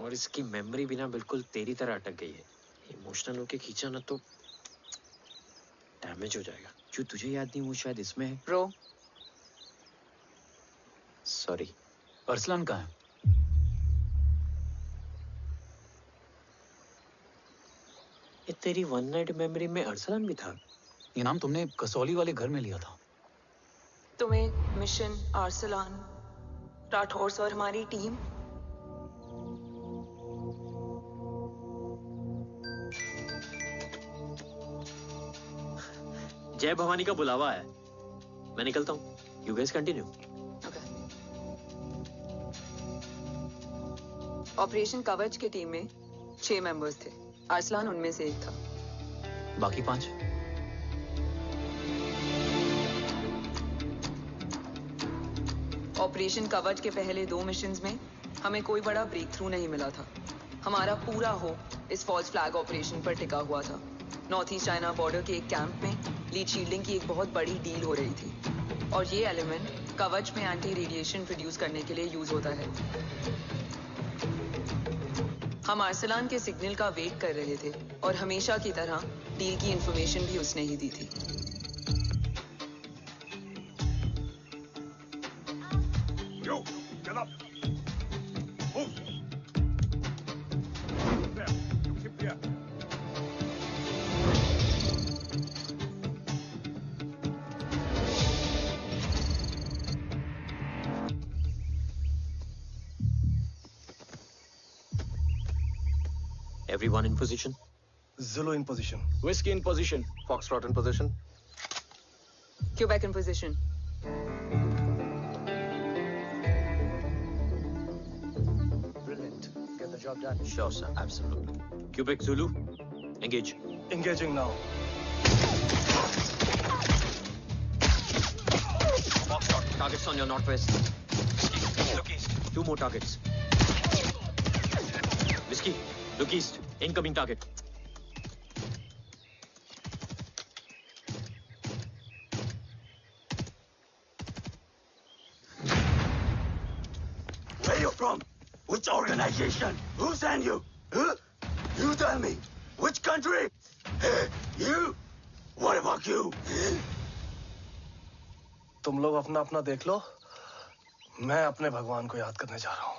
और इसकी मेमोरी भी ना बिल्कुल तेरी तरह अटक गई है। इमोशनल होके खींचा ना तो डैमेज हो जाएगा। जो तुझे याद नहीं वो शायद इसमें है। Bro sorry. अरसलान कहाँ है? ये तेरी वन नाइट मेमोरी में अरसलान भी था? ये नाम तुमने कसौली वाले घर में लिया था। तुम्हें मिशन अरसलान राठौर और हमारी टीम जय भवानी का बुलावा है, मैं निकलता हूँ। You guys continue. ऑपरेशन कवच की टीम में 6 मेंबर्स थे, अरसलान उनमें से एक था। बाकी 5? ऑपरेशन कवच के पहले 2 मिशंस में हमें कोई बड़ा ब्रेक थ्रू नहीं मिला था। हमारा पूरा होप इस फॉल्स फ्लैग ऑपरेशन पर टिका हुआ था। नॉर्थ ईस्ट चाइना बॉर्डर के एक कैंप में लीड शील्डिंग की एक बहुत बड़ी डील हो रही थी, और ये एलिमेंट कवच में एंटी रेडिएशन प्रोड्यूस करने के लिए यूज होता है। हम अरसलान के सिग्नल का वेट कर रहे थे, और हमेशा की तरह डील की इंफॉर्मेशन भी उसने ही दी थी। Yo, get up. Move. There. You keep here. Everyone in position? Zulu in position. Whiskey in position. Foxtrot in position. Quebec in position. Brilliant. Get the job done. Sure, sir. Absolutely. Quebec Zulu, engage. Engaging now. Foxtrot, targets on your northwest. Look east. 2 more targets. Whiskey, look east. Incoming target. Where you from? Which organization? Who sent you? Huh? You tell me. Which country? Hey, you? What about you? तुम लोग अपना अपना देख लो, मैं अपने भगवान को याद करने जा रहा हूँ।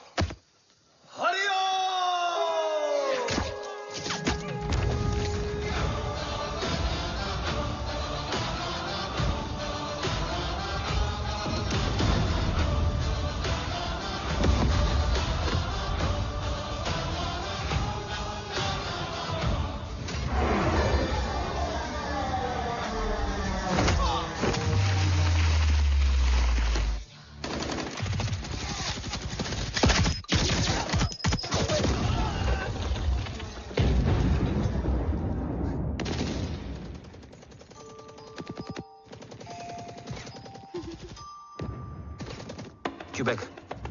You back.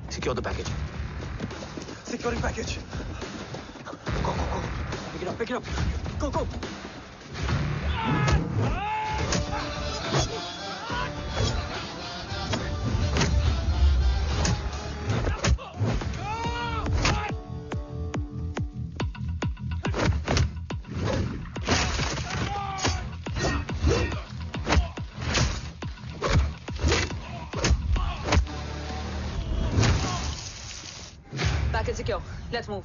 Secure the package. Securing package. Go. Pick it up. Go. Package secure. Let's move.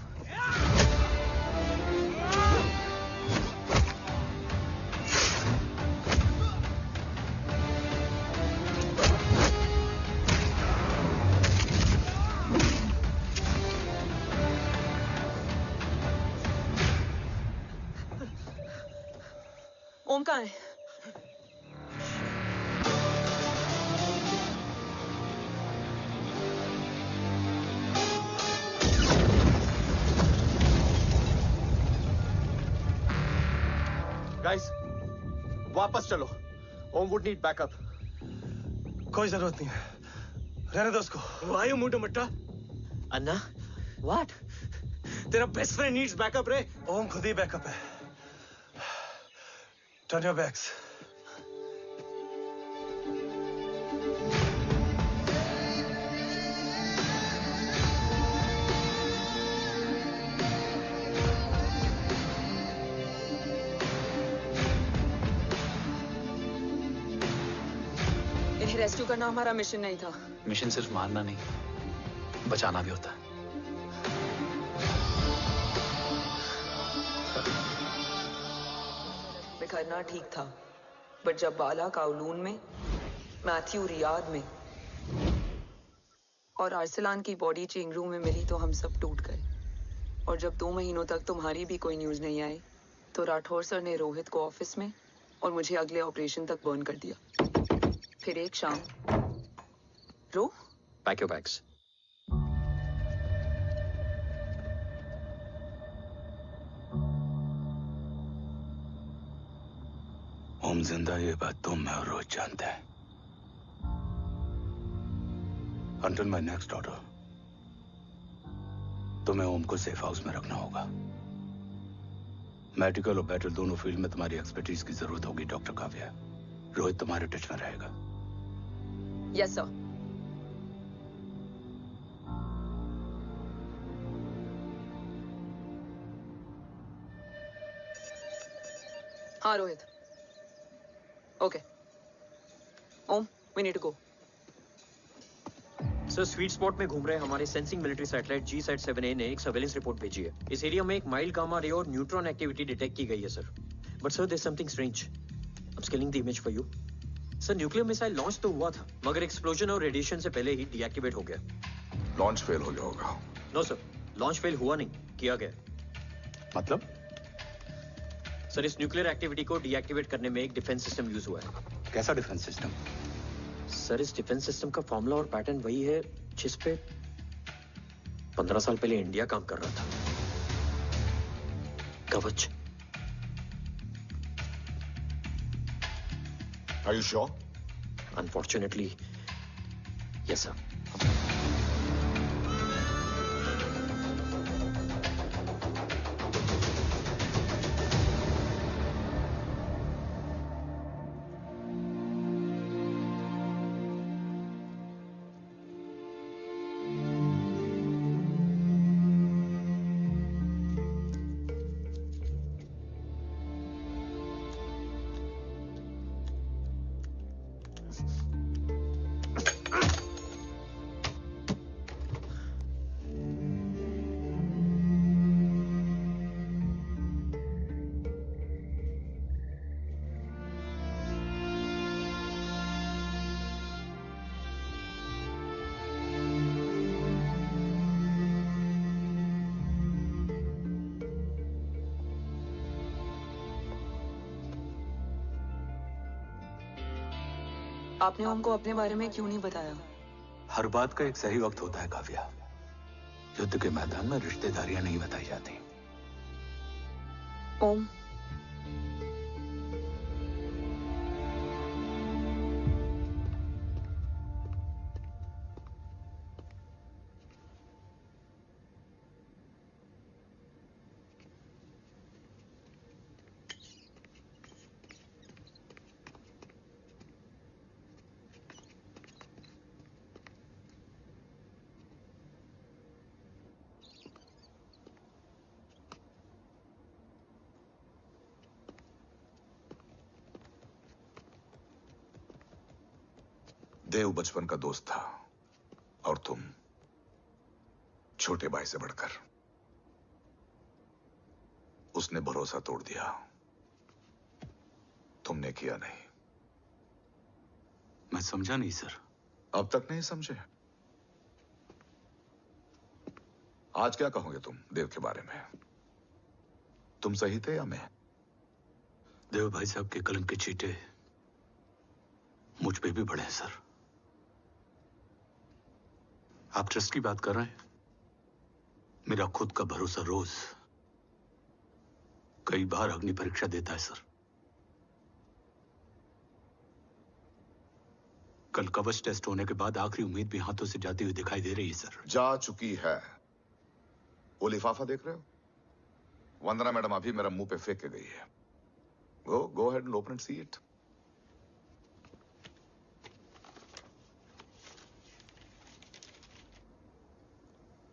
ओम कहाँ है? गाइस, वापस चलो। ओम वुड नीड बैकअप। कोई जरूरत नहीं है, रहने दो उसको। Why you moved Matta? Anna, what? तेरा बेस्ट फ्रेंड नीड्स बैकअप रे। ओम खुद ही बैकअप है। Turn your backs. इन्हें रेस्क्यू करना हमारा मिशन नहीं था। मिशन सिर्फ मारना नहीं, बचाना भी होता है। बिखरना ठीक था, बट जब बाला काउलून में, मैथ्यू रियाद में और अरसलान की बॉडी चेंज रूम में मिली तो हम सब टूट गए। और जब 2 महीनों तक तुम्हारी भी कोई न्यूज नहीं आई तो राठौर सर ने रोहित को ऑफिस में और मुझे अगले ऑपरेशन तक बर्न कर दिया। फिर एक शाम रो पैक योर बैग्स। ओम जिंदा, ये बात तुम मैं और रोहित जानते हैं। Until my next order, तुम्हें ओम को सेफ हाउस में रखना होगा। मेडिकल और बैटल दोनों फील्ड में तुम्हारी एक्सपर्टीज की जरूरत होगी डॉक्टर काव्या। रोहित तुम्हारे टच में रहेगा। Yes sir. हाँ Rohit. Okay Om, we need to go. Sir, sweet spot में घूम रहे हमारे सेंसिंग मिलिट्री सैटेलाइट G-7A ने एक सर्वेलेंस रिपोर्ट भेजी है। इस एरिया में एक माइल्ड गामा रे और न्यूट्रॉन एक्टिविटी डिटेक्ट की गई है sir. But sir, there is something strange. I am scaling the image for you. Sir, nuclear missile launch तो हुआ था, मगर एक्सप्लोजन और रेडिएशन से पहले ही डीएक्टिवेट हो गया। लॉन्च फेल हो गया होगा। नो सर, लॉन्च फेल हुआ नहीं, किया गया। मतलब? सर, इस न्यूक्लियर एक्टिविटी को डीएक्टिवेट करने में एक डिफेंस सिस्टम यूज हुआ है। कैसा डिफेंस सिस्टम? सर, इस डिफेंस सिस्टम का फॉर्मूला और पैटर्न वही है जिस पे 15 साल पहले इंडिया काम कर रहा था। कवच। Are you sure? Unfortunately, yes sir. आपने ओम को अपने बारे में क्यों नहीं बताया? हर बात का एक सही वक्त होता है काव्या। युद्ध के मैदान में रिश्तेदारियां नहीं बताई जाती। ओम, देव बचपन का दोस्त था और तुम छोटे भाई से बढ़कर। उसने भरोसा तोड़ दिया, तुमने किया नहीं। मैं समझा नहीं सर। अब तक नहीं समझे? आज क्या कहोगे तुम देव के बारे में? तुम सही थे या मैं? देव भाई साहब के कलंक के चीटे मुझ पे भी पड़े हैं सर। आप ट्रस्ट की बात कर रहे हैं? मेरा खुद का भरोसा रोज कई बार अग्नि परीक्षा देता है सर। कल कवच टेस्ट होने के बाद आखिरी उम्मीद भी हाथों से जाती हुई दिखाई दे रही है सर। जा चुकी है। वो लिफाफा देख रहे हो? वंदना मैडम अभी मेरा मुंह पे फेंक के गई है। गो ahead and open and see it.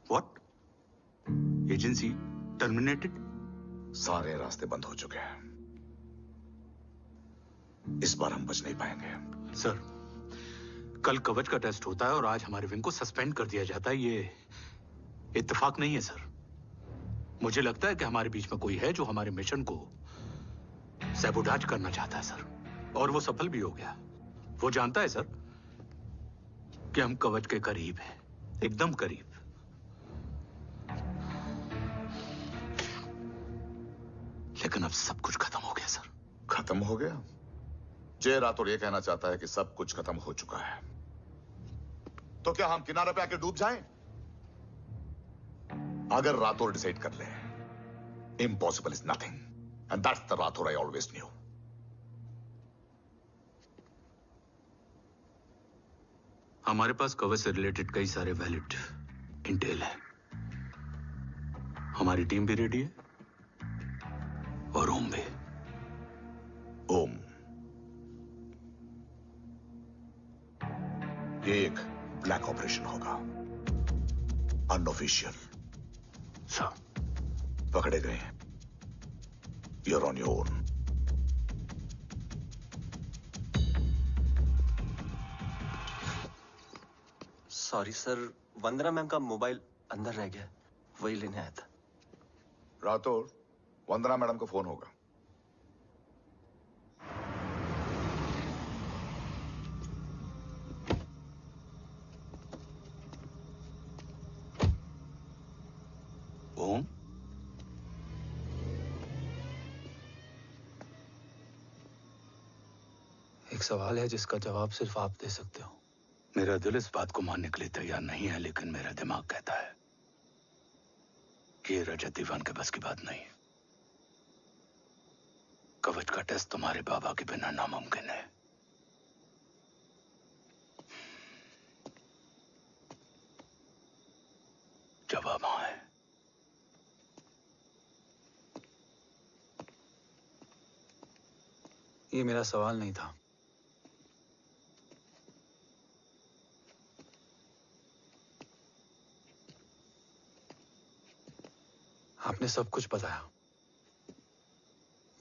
What? Agency terminated? सारे रास्ते बंद हो चुके हैं। इस बार हम बच नहीं पाएंगे। सर, कल कवच का टेस्ट होता है और आज हमारे विंग को सस्पेंड कर दिया जाता है। ये इत्तेफाक नहीं है सर। मुझे लगता है कि हमारे बीच में कोई है जो हमारे मिशन को सैबोटाज करना चाहता है सर, और वो सफल भी हो गया। वो जानता है सर कि हम कवच के करीब हैं, एकदम करीब। लेकिन अब सब कुछ खत्म हो गया सर। खत्म हो गया? जय राठौर ये कहना चाहता है कि सब कुछ खत्म हो चुका है। तो क्या हम किनारे पे आके डूब जाएं? अगर राठौर डिसाइड कर ले, impossible is nothing, and that's the Rathore I always new. हमारे पास कवच से रिलेटेड कई सारे वैलिड इंटेल है। हमारी टीम भी रेडी है और ओम भी। ओम, ये एक ब्लैक ऑपरेशन होगा, अनऑफिशियल। सर, पकड़े गए, you're on your own. Sorry sir, Vandana ma'am का मोबाइल अंदर रह गया, वही लेने आया था। राठौर, वंदना मैडम को फोन होगा। ओम, एक सवाल है जिसका जवाब सिर्फ आप दे सकते हो। मेरा दिल इस बात को मानने के लिए तैयार नहीं है, लेकिन मेरा दिमाग कहता है कि ये रजत दीवान के बस की बात नहीं है। कवच का टेस्ट तुम्हारे बाबा के बिना नामुमकिन है। जवाब हाँ है। ये मेरा सवाल नहीं था। आपने सब कुछ बताया,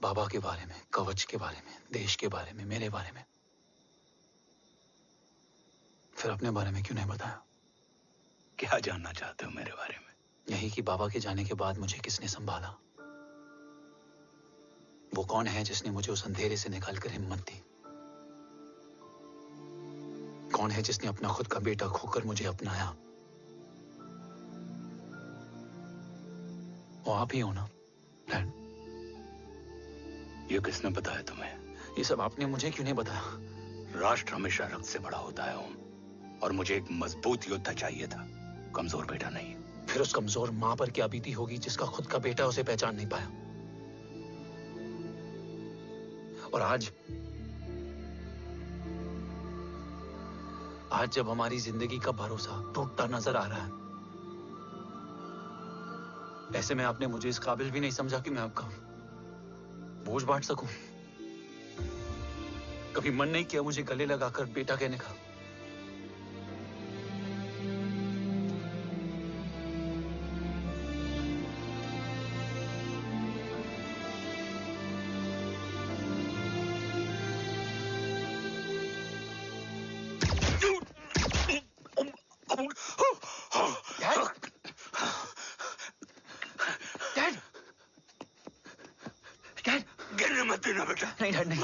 बाबा के बारे में, कवच के बारे में, देश के बारे में, मेरे बारे में। फिर अपने बारे में क्यों नहीं बताया? क्या जानना चाहते हो मेरे बारे में? यही कि बाबा के जाने के बाद मुझे किसने संभाला? वो कौन है जिसने मुझे उस अंधेरे से निकालकर हिम्मत दी? कौन है जिसने अपना खुद का बेटा खोकर मुझे अपनाया? वो आप ही हो ना, डैड? ये किसने बताया तुम्हें? ये सब आपने मुझे क्यों नहीं बताया? राष्ट्र हमेशा रक्त से बड़ा होता है ओम, और मुझे एक मजबूत योद्धा चाहिए था, कमजोर बेटा नहीं। फिर उस कमजोर मां पर क्या बीती होगी जिसका खुद का बेटा उसे पहचान नहीं पाया? और आज जब हमारी जिंदगी का भरोसा टूटता नजर आ रहा है, ऐसे में आपने मुझे इस काबिल भी नहीं समझा कि मैं आपका बोझ बांट सकूं। कभी मन नहीं किया मुझे गले लगाकर बेटा कहने का? डैड डैड गिरने मत देना बेटा। नहीं डैड नहीं।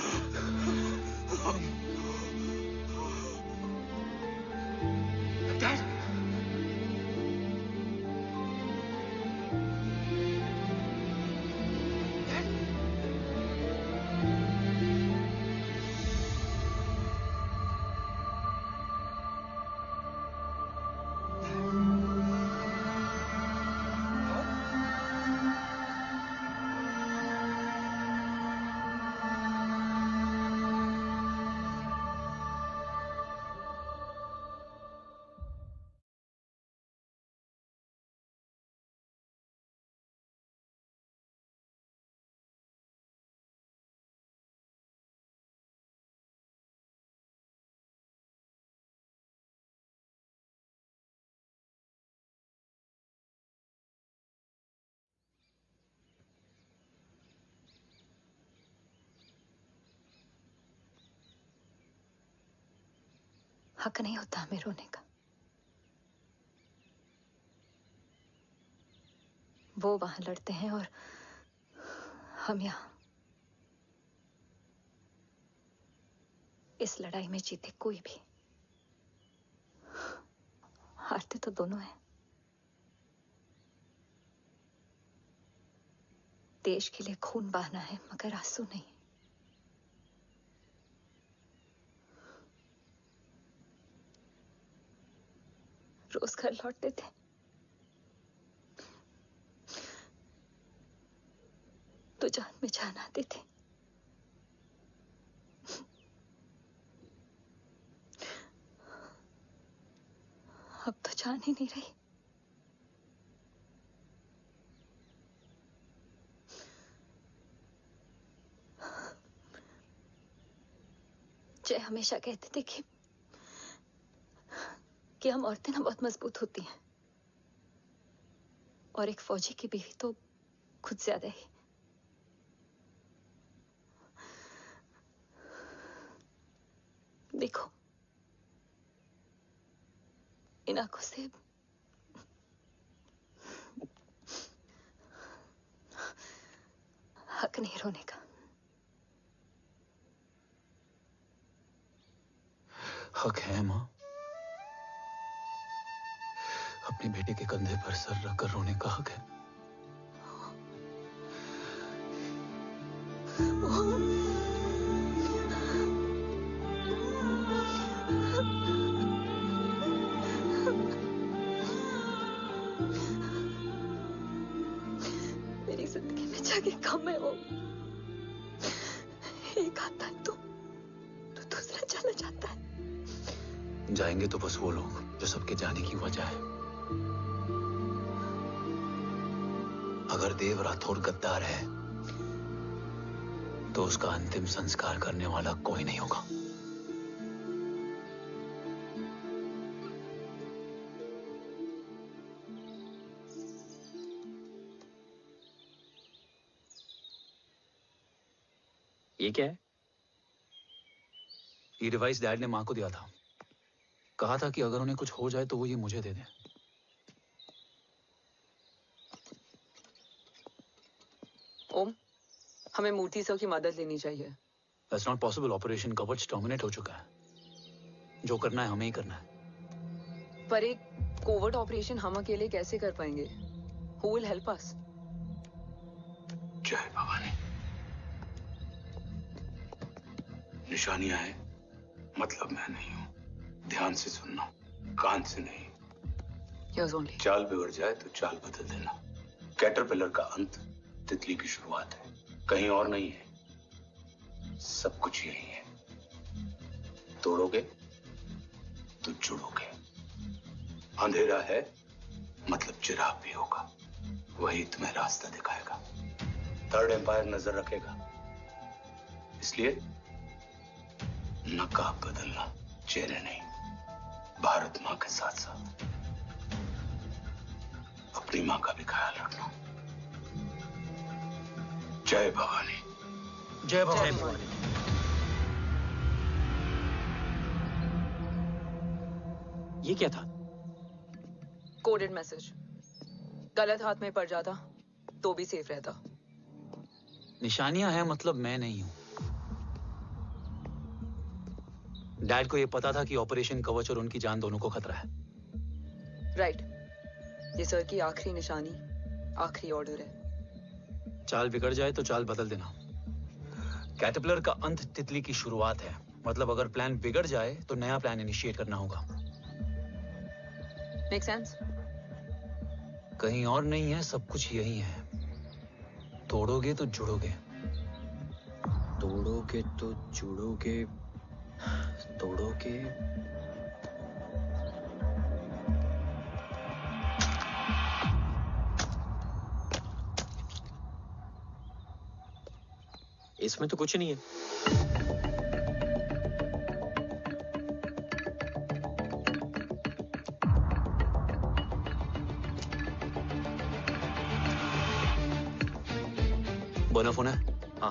डैड हक नहीं होता हमें रोने का। वो वहां लड़ते हैं और हम यहां। इस लड़ाई में जीते कोई भी, हारते तो दोनों हैं। देश के लिए खून बहाना है मगर आंसू नहीं। रोज घर लौटते थे, तो जान में जान आते थे। अब तो जान ही नहीं रही। जय हमेशा कहते थे कि हम औरतें ना बहुत मजबूत होती हैं, और एक फौजी की बीवी तो खुद ज्यादा ही। देखो, इन आंखों से हक नहीं रोने का। हक है मां। अपने बेटे के कंधे पर सर रखकर रोने का हक है। मेरी जिंदगी में जगह कम है वो। एक आता है तो दूसरा चला जाता है। जाएंगे तो बस वो लोग जो सबके जाने की वजह है। अगर देव राठौर गद्दार है तो उसका अंतिम संस्कार करने वाला कोई नहीं होगा। ये क्या है? ये डिवाइस डैड ने मां को दिया था। कहा था कि अगर उन्हें कुछ हो जाए तो वो ये मुझे दे दें। ओम, हमें मूर्ति सर की मदद लेनी चाहिए। That's not possible. ऑपरेशन कवच टर्मिनेट हो चुका है। जो करना है हमें ही करना है। पर एक कोवर्ट ऑपरेशन हम अकेले कैसे कर पाएंगे? Who will help us? जय भवानी। निशानियां हैं, मतलब मैं नहीं हूं। ध्यान से सुनना, कान से नहीं। Yes, only. चाल बिगड़ जाए तो चाल बदल देना। कैटरपिलर का अंत तितली की शुरुआत है, कहीं और नहीं है। सब कुछ यही है। तोड़ोगे तो जुड़ोगे। अंधेरा है मतलब चिराग भी होगा, वही तुम्हें रास्ता दिखाएगा। थर्ड एम्पायर नजर रखेगा, इसलिए नकाब बदलना, चेहरे नहीं। भारत मां के साथ साथ अपनी मां का भी ख्याल रखना। जय भवानी। जय भवानी। ये क्या था? Coded message. गलत हाथ में पड़ जाता तो भी सेफ रहता। निशानियां हैं मतलब मैं नहीं हूं। डैड को ये पता था कि ऑपरेशन कवच और उनकी जान दोनों को खतरा है। राइट। ये सर की आखिरी निशानी, आखिरी ऑर्डर है। चाल बिगड़ जाए तो चाल बदल देना। कैटरपिलर का अंत तितली की शुरुआत है। मतलब अगर प्लान बिगड़ जाए तो नया प्लान इनिशिएट करना होगा। Make sense? कहीं और नहीं है, सब कुछ यही है। तोड़ोगे तो जुड़ोगे। तोड़ोगे तो जुड़ोगे। तोड़ोगे। इसमें तो कुछ नहीं है। बोना फोन है? हाँ।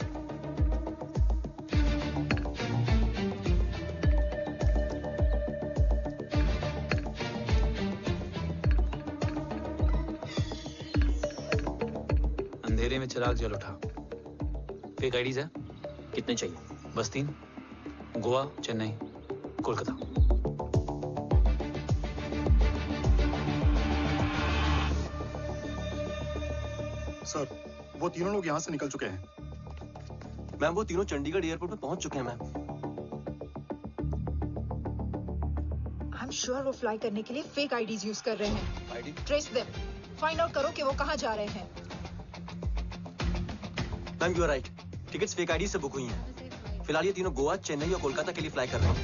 अंधेरे में चिराग जल उठा। फेक आईडीज है? कितने चाहिए? बस 3। गोवा, चेन्नई, कोलकाता। सर, वो तीनों लोग यहाँ से निकल चुके हैं। मैम, वो तीनों चंडीगढ़ एयरपोर्ट पे पहुंच चुके हैं मैम। आई एम श्योर वो फ्लाई करने के लिए फेक आईडीज यूज कर रहे हैं। Trace them. फाइंड आउट करो कि वो कहाँ जा रहे हैं। Ma'am, you are right. Tickets fake ID से बुक हुई हैं। फिलहाल ये तीनों गोवा, चेन्नई और कोलकाता के लिए फ्लाई कर रहे हैं।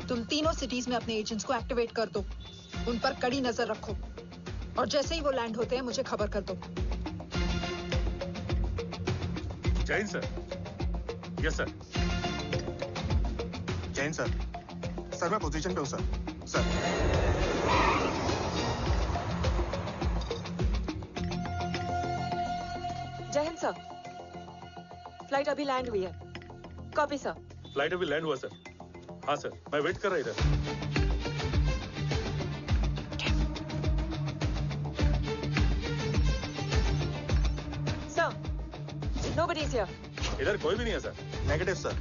तुम तीनों सिटीज में अपने एजेंट्स को एक्टिवेट कर दो। उन पर कड़ी नजर रखो और जैसे ही वो लैंड होते हैं मुझे खबर कर दो। Jain sir. Yes sir. Jain sir. Sir, मैं पोजीशन पे हूँ सर। सर। जय हिंद सर। फ्लाइट अभी लैंड हुई है। Copy sir. फ्लाइट अभी लैंड हुआ सर। हाँ सर, मैं वेट कर रहा इधर। Nobody is here. इधर कोई भी नहीं है सर। Negative sir.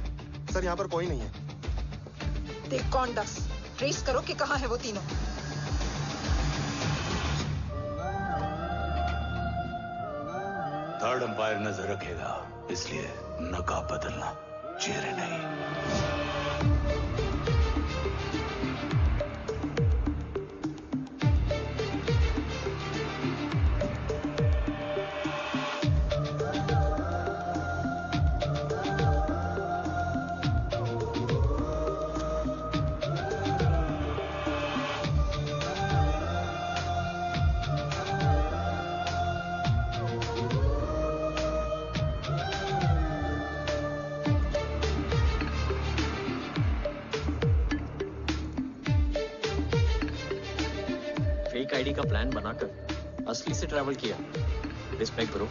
सर, यहाँ पर कोई नहीं है। देख कौन दस। ट्रेस करो कि कहाँ है वो तीनों। थर्ड अंपायर नजर रखेगा, इसलिए नकाब बदलना, चेहरे नहीं। आईडी का प्लान बनाकर असली से ट्रैवल किया। Respect bro.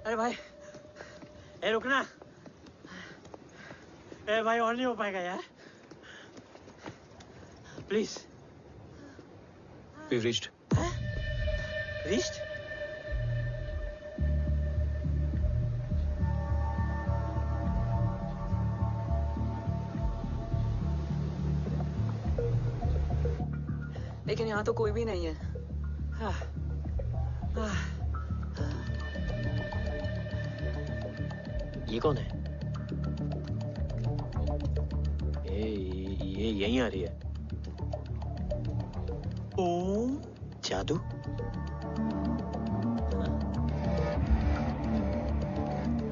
अरे भाई, ए रुकना। ए भाई, और नहीं हो पाएगा यार। प्लीज। We've reached. Reached? लेकिन यहाँ तो कोई भी नहीं है। ये कौन है? ये यहीं आ रही है। ओम जादू?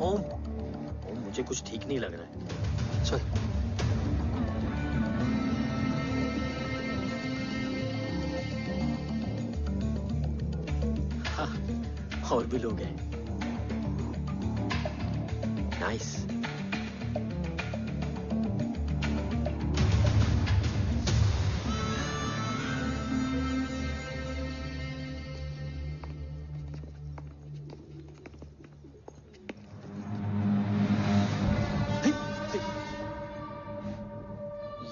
ओम मुझे कुछ ठीक नहीं लग रहा है। चल। और भी लोग हैं। नाइस।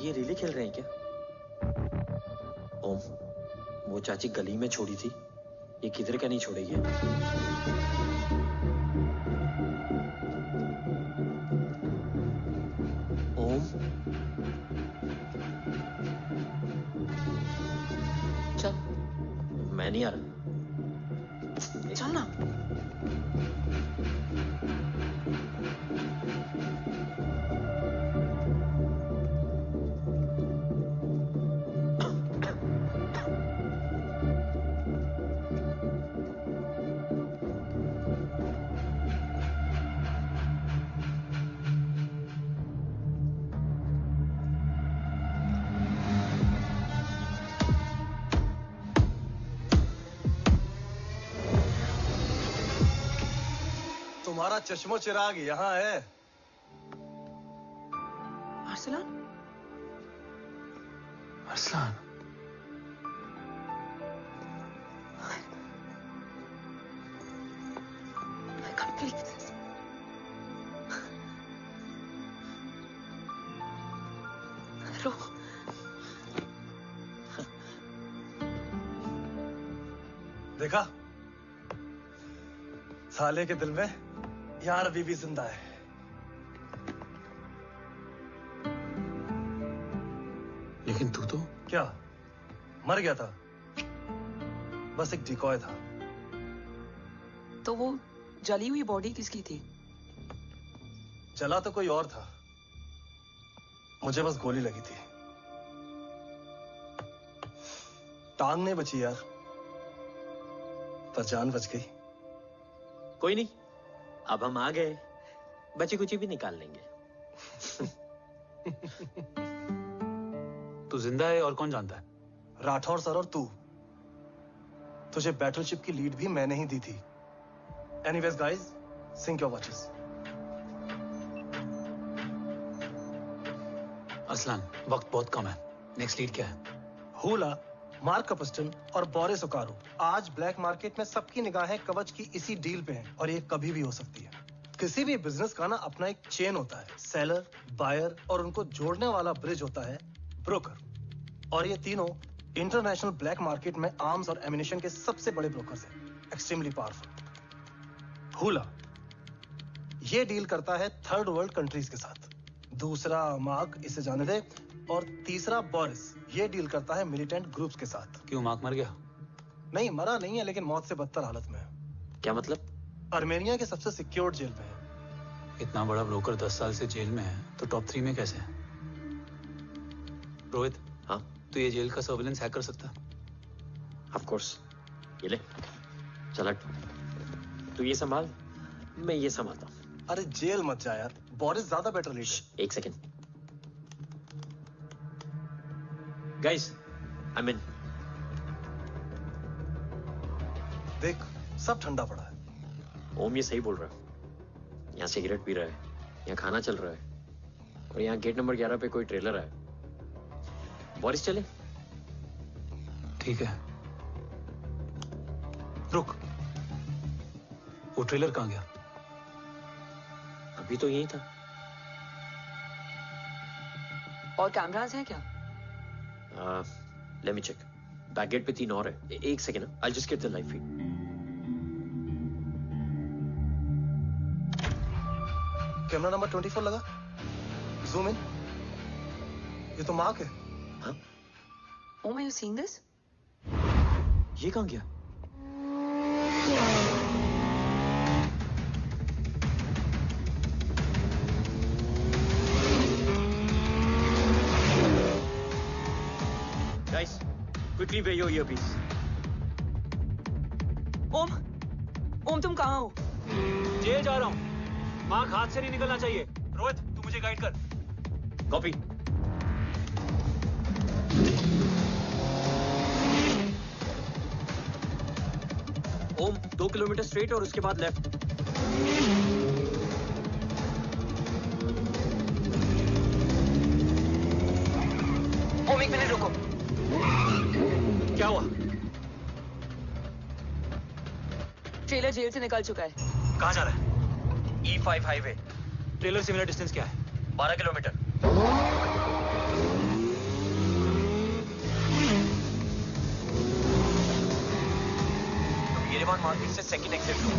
ये रिले खेल रहे हैं क्या? ओम, वो चाची गली में छोड़ी थी, ये किधर का नहीं छोड़ेगी। ओम, चल। मैं नहीं आ रहा। चल ना। तुम्हारा चश्मो चिराग यहाँ है। Arsalan? Arsalan, I can't believe this. रो। देखा? साले के दिल में यार अभी भी जिंदा है। लेकिन तू तो क्या मर गया था? बस एक डिकॉय था। तो वो जली हुई बॉडी किसकी थी? चला तो कोई और था, मुझे बस गोली लगी थी। टांग नहीं बची यार, पर जान बच गई। कोई नहीं, अब हम आ गए, बची कुची भी निकाल लेंगे। तू जिंदा है और कौन जानता है? राठौर सर और तू। तुझे बैटलशिप की लीड भी मैंने ही दी थी। Anyways guys, sync your watches. Aslan, वक्त बहुत कम है। नेक्स्ट लीड क्या है? हुला, मार्क कपस्टन और बोरिस ओकारो आज ब्लैक मार्केट में सबकी निगाहें कवच की इसी डील पे हैं और ये कभी भी हो सकती है। किसी भी बिजनेस का ना अपना एक चेन होता है, सेलर, बायर और उनको जोड़ने वाला ब्रिज होता है ब्रोकर। और ये तीनों इंटरनेशनल ब्लैक मार्केट में आर्म्स और एमिनेशन के सबसे बड़े ब्रोकर्स हैं, एक्सट्रीमली पावरफुल। हुला ये डील करता है थर्ड वर्ल्ड कंट्रीज के साथ, दूसरा मार्क, इसे जाने दे, और तीसरा बोरिस ये डील करता है मिलिटेंट ग्रुप्स के साथ। क्यों, मार्क मर गया? नहीं, मरा नहीं है, लेकिन मौत से बदतर हालत में है। क्या मतलब? आर्मेनिया के सबसे सिक्योर्ड जेल में है। इतना बड़ा ब्रोकर 10 साल से जेल में है, तो टॉप 3 में कैसे है? रोहित, हाँ? तो ये जेल का सर्विलेंस हैक कर सकता है? Of course. ये ले, चल तू ये संभाल, मैं ये संभालता हूँ। अरे जेल मत जा यार, बोरिस ज्यादा बेटर लीडर। एक सेकेंड गाइस, आई मीन देख, सब ठंडा पड़ा है। ओम ये सही बोल रहा है। यहाँ सिगरेट पी रहा है, यहाँ खाना चल रहा है, और यहाँ गेट नंबर 11 पे कोई ट्रेलर है। बोरिस चले? ठीक है, रुक, वो ट्रेलर कहाँ गया? अभी तो यही था। और कैमरास हैं क्या? Let me check. Back gate पे 3 और है। एक second, I just get the live feed. Camera number 24 लगा, जूम इन। ये तो मार्क है। हाँ? Om, are you seeing this? ये कहाँ गया? Guys, quickly wear your earpiece. ओम तुम कहाँ हो? जेल जा रहा हूँ। मार्क हाथ से नहीं निकलना चाहिए। रोहित, तू मुझे गाइड कर। कॉपी। ओम 2 किलोमीटर स्ट्रेट और उसके बाद लेफ्ट। ओम 1 मिनट रुको। क्या हुआ? ट्रेलर जेल से निकल चुका है। कहाँ जा रहा है? E5 highway. ट्रेलर से मेरा डिस्टेंस क्या है? 12 किलोमीटर। येरेवान मार्केट से सेकंड एक्सिट लो।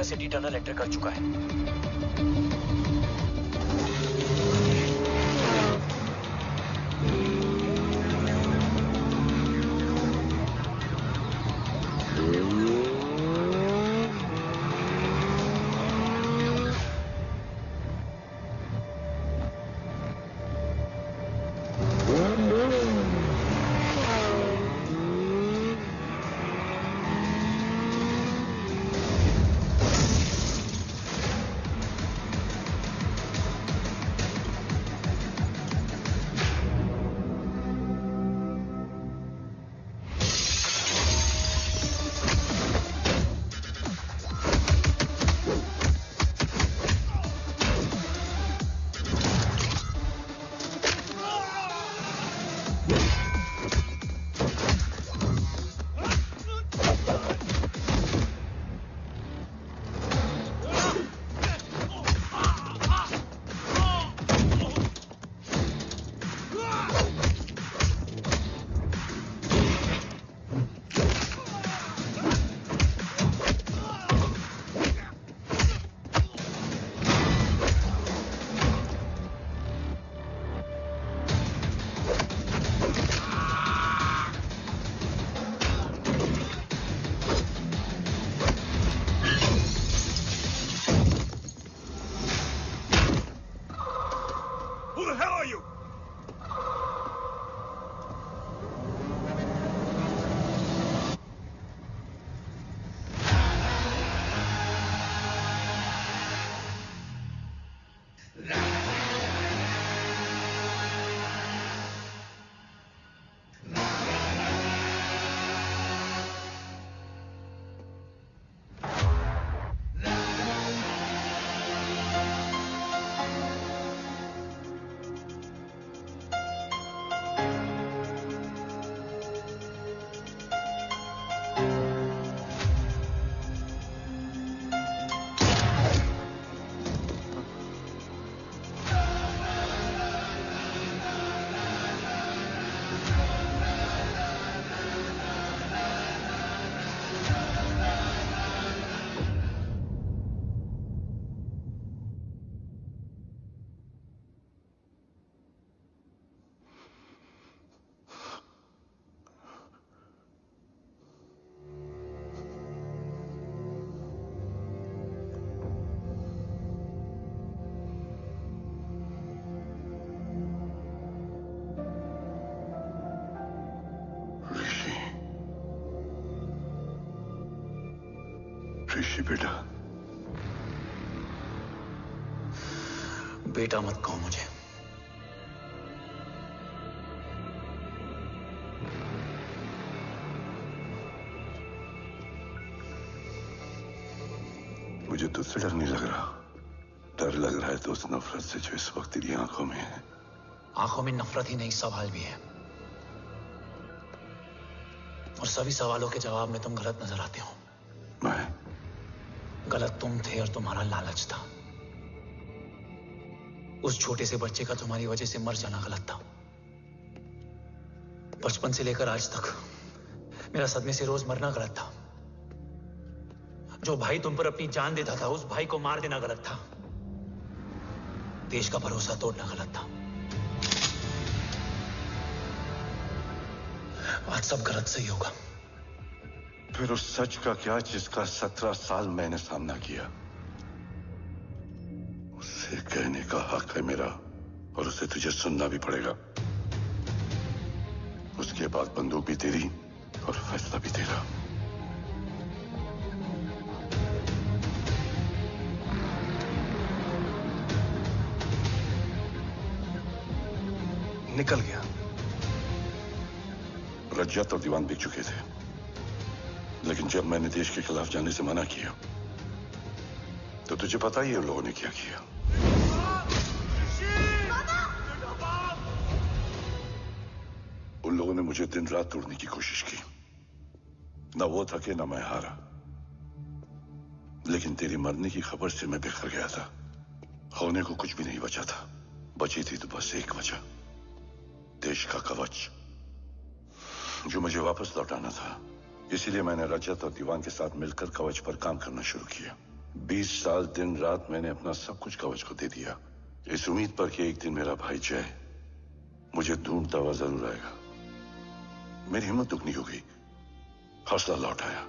सिटी टनल एंटर कर चुका है। ऋषि बेटा। बेटा मत कहो मुझे। मुझे तुझसे डर नहीं लग रहा। डर लग रहा है तो उस नफरत से जो इस वक्त तेरी आंखों में है। आंखों में नफरत ही नहीं, सवाल भी है, और सभी सवालों के जवाब में तुम गलत नजर आते हो। मैं गलत तुम थे और तुम्हारा लालच था। उस छोटे से बच्चे का तुम्हारी वजह से मर जाना गलत था। बचपन से लेकर आज तक मेरा सदमे से रोज मरना गलत था। जो भाई तुम पर अपनी जान देता था, उस भाई को मार देना गलत था। देश का भरोसा तोड़ना गलत था। आज सब गलत सही होगा। फिर उस सच का क्या जिसका 17 साल मैंने सामना किया? उसे कहने का हक है मेरा, और उसे तुझे सुनना भी पड़ेगा। उसके बाद बंदूक भी तेरी और फैसला भी तेरा। निकल गया। रज्जत और दीवान बिक चुके थे, लेकिन जब मैंने देश के खिलाफ जाने से मना किया तो तुझे पता ही है उन लोगों ने क्या किया। उन लोगों ने मुझे दिन रात तोड़ने की कोशिश की। ना वो थके ना मैं हारा, लेकिन तेरी मरने की खबर से मैं बिखर गया था। होने को कुछ भी नहीं बचा था। बची थी तो बस एक वजह, देश का कवच, जो मुझे वापस लौटाना था। इसीलिए मैंने रजत और दीवान के साथ मिलकर कवच पर काम करना शुरू किया। 20 साल दिन रात मैंने अपना सब कुछ कवच को दे दिया, इस उम्मीद पर कि एक दिन मेरा भाई जय मुझे ढूंढता हुआ जरूर आएगा। मेरी हिम्मत दुगनी हो गई, हौसला लौट आया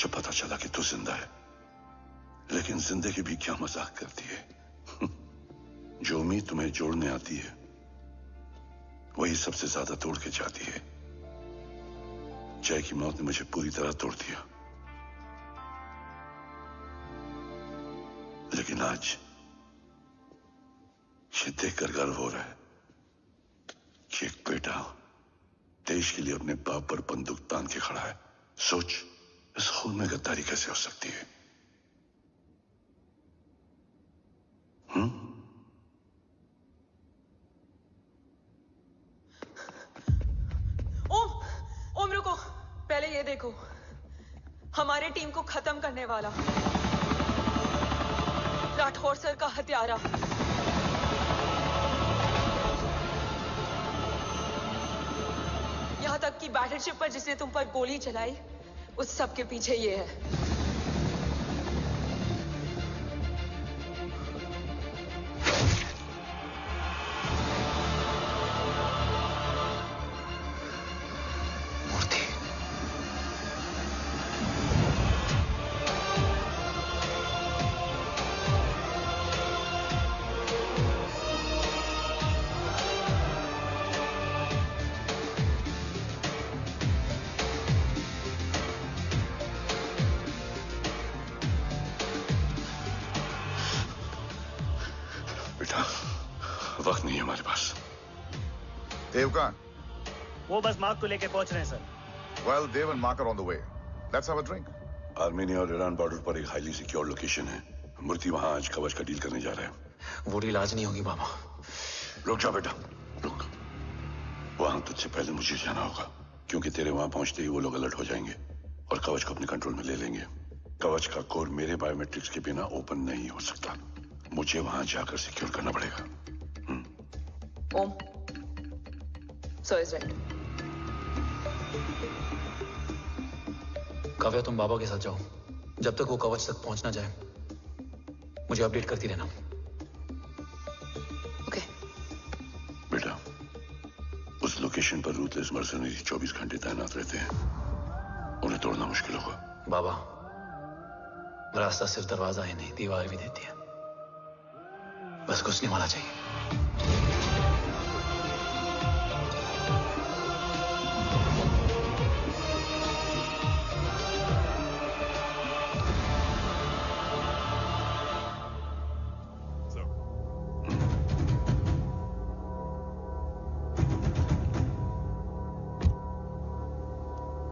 जब पता चला कि तू जिंदा है। लेकिन जिंदगी भी क्या मजाक करती है। जो उम्मीद तुम्हें जोड़ने आती है वही सबसे ज्यादा तोड़ के जाती है। जय की मौत ने मुझे पूरी तरह तोड़ दिया, लेकिन आज ये देखकर गर्व हो रहा है कि एक बेटा देश के लिए अपने बाप पर बंदूक तान के खड़ा है। सोच, इस खून में गद्दारी कैसे हो सकती है? ओम रुको, पहले ये देखो, हमारे टीम को खत्म करने वाला राठौर सर का हत्यारा। यहां तक कि बैटलशिप पर जिसने तुम पर गोली चलाई, उस सब के पीछे ये है। वक्त नहीं है हमारे पास। देव कहाँ? वो बस मार्क को लेके पहुंच रहे हैं sir. Well, Dev and Mark are on the way. Let's have a drink. Armenia और ईरान बॉर्डर पर एक हाईली सिक्योर लोकेशन है। मूर्ति वहां आज कवच का डील करने जा रहा है। वो डील आज नहीं होगी बाबा। रुक जा बेटा, रुक। वहां तुझसे पहले मुझे जाना होगा, क्योंकि तेरे वहां पहुंचते ही वो लोग अलर्ट हो जाएंगे और कवच को अपने कंट्रोल में ले लेंगे। कवच का कोड मेरे बायोमेट्रिक्स के बिना ओपन नहीं हो सकता। मुझे वहां जाकर सिक्योर करना पड़ेगा। ओम, सर इज राइट। काव्या, तुम बाबा के साथ जाओ। जब तक वो कवच तक पहुंच ना जाए मुझे अपडेट करती रहना। ओके। बेटा, उस लोकेशन पर रूथलेस मर्सनरी 24 घंटे तैनात रहते हैं। उन्हें तोड़ना मुश्किल होगा। बाबा, रास्ता सिर्फ दरवाजा ही नहीं, दीवार भी देती है। बस घुसने वाला चाहिए।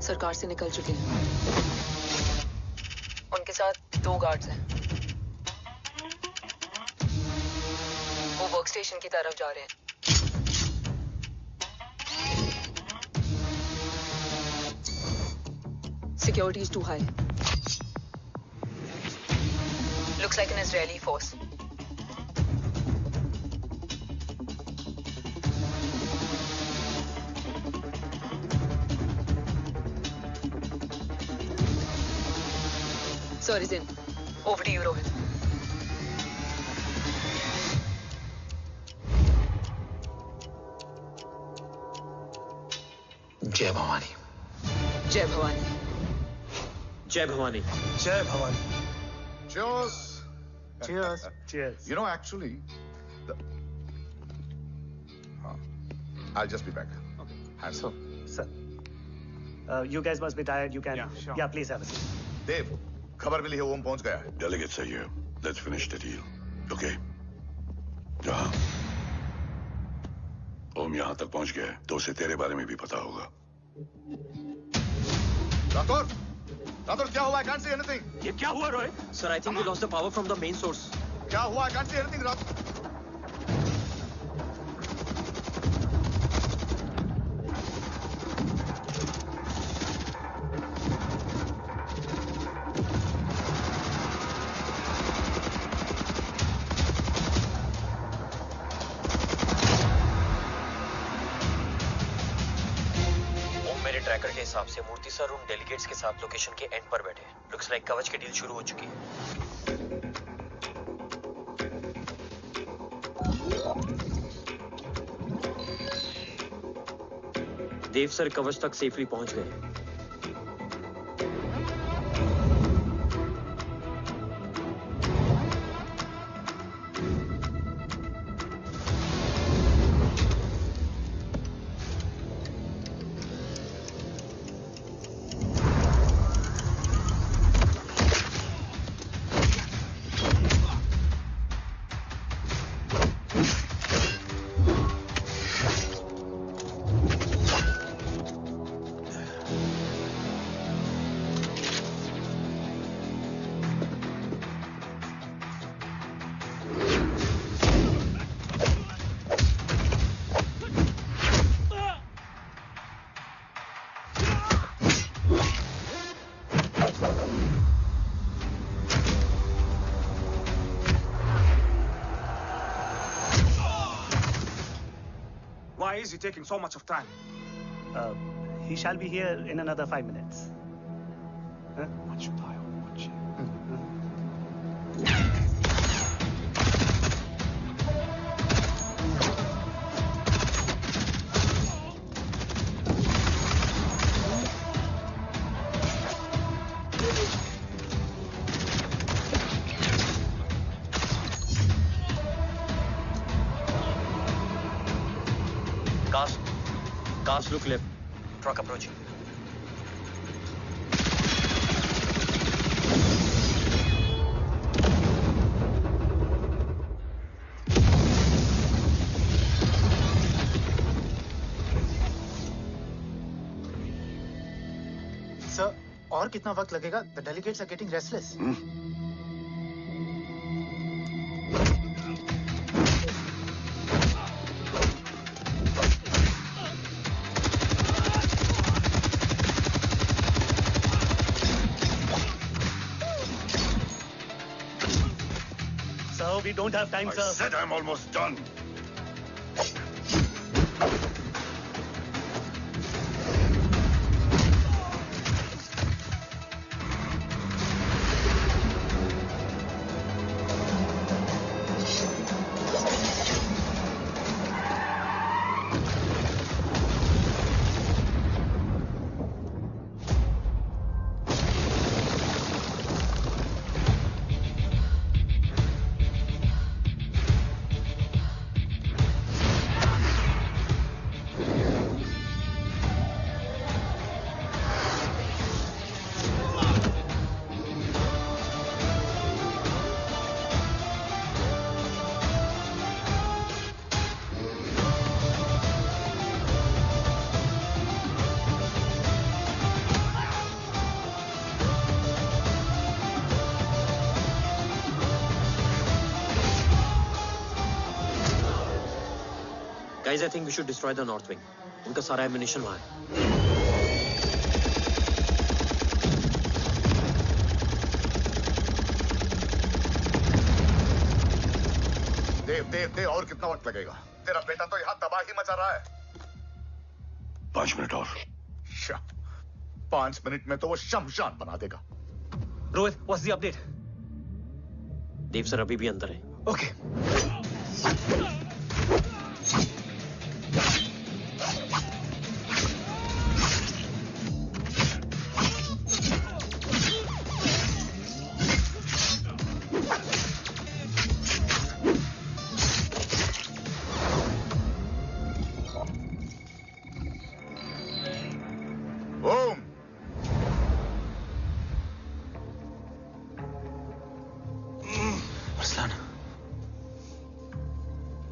सरकार से निकल चुके हैं। उनके साथ 2 गार्ड्स हैं। वो वर्क स्टेशन की तरफ जा रहे हैं। Security is too high. Looks like an Israeli force. Sir is in. Over to you, Rohit. जय भवानी। जय भवानी। जय भवानी। जय Bhavani. Cheers. Cheers. Cheers. You know, actually, I'll just be back. Okay. Hands So, sir, you guys must be tired. You can. Yeah, sure. Yeah, please have a seat. देव, खबर मिली है ओम पहुंच गया है। Delegates are here. Let's finish the deal. Okay? जहाँ ओम यहाँ तक पहुंच गया है, तो उसे तेरे बारे में भी पता होगा। राठौर, राठौर क्या हुआ? I can't see anything. ये क्या हुआ Rohit? Sir, I think we lost the power from the main source. क्या हुआ? I can't see anything, Rathore. Tracker के हिसाब से मूर्ति सर उन डेलीगेट्स के साथ लोकेशन के एंड पर बैठे। लुक्स लाइक कवच की डील शुरू हो चुकी है। देव सर कवच तक सेफली पहुंच गए। Why is he taking so much of time? He shall be here in another 5 minutes. Huh? What should I watch? Cars look left. Truck approaching. Sir, और कितना वक्त लगेगा? The delegates are getting restless. We don't have time, sir. I said I'm almost done. Guys, I think we should destroy the North Wing. उनका सारा ammunition वहाँ है। देव और कितना वक्त लगेगा? तेरा बेटा तो यहाँ तबाही मचा रहा है। 5 मिनट और। 5 मिनट में तो वो शमशान बना देगा। Rohit, what's the update? Dev sir अभी भी अंदर है। Okay.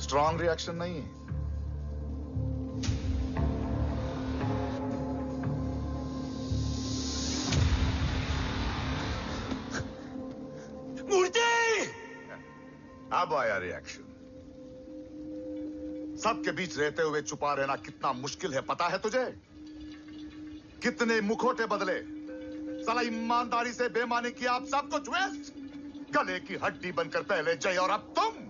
स्ट्रॉन्ग रिएक्शन नहीं है। मूर्ति! अब आया रिएक्शन। सबके बीच रहते हुए छुपा रहना कितना मुश्किल है पता है तुझे? कितने मुखौटे बदले, साला ईमानदारी से बेईमानी किया, आप सब कुछ वेस्ट। गले की हड्डी बनकर पहले जय और अब तुम।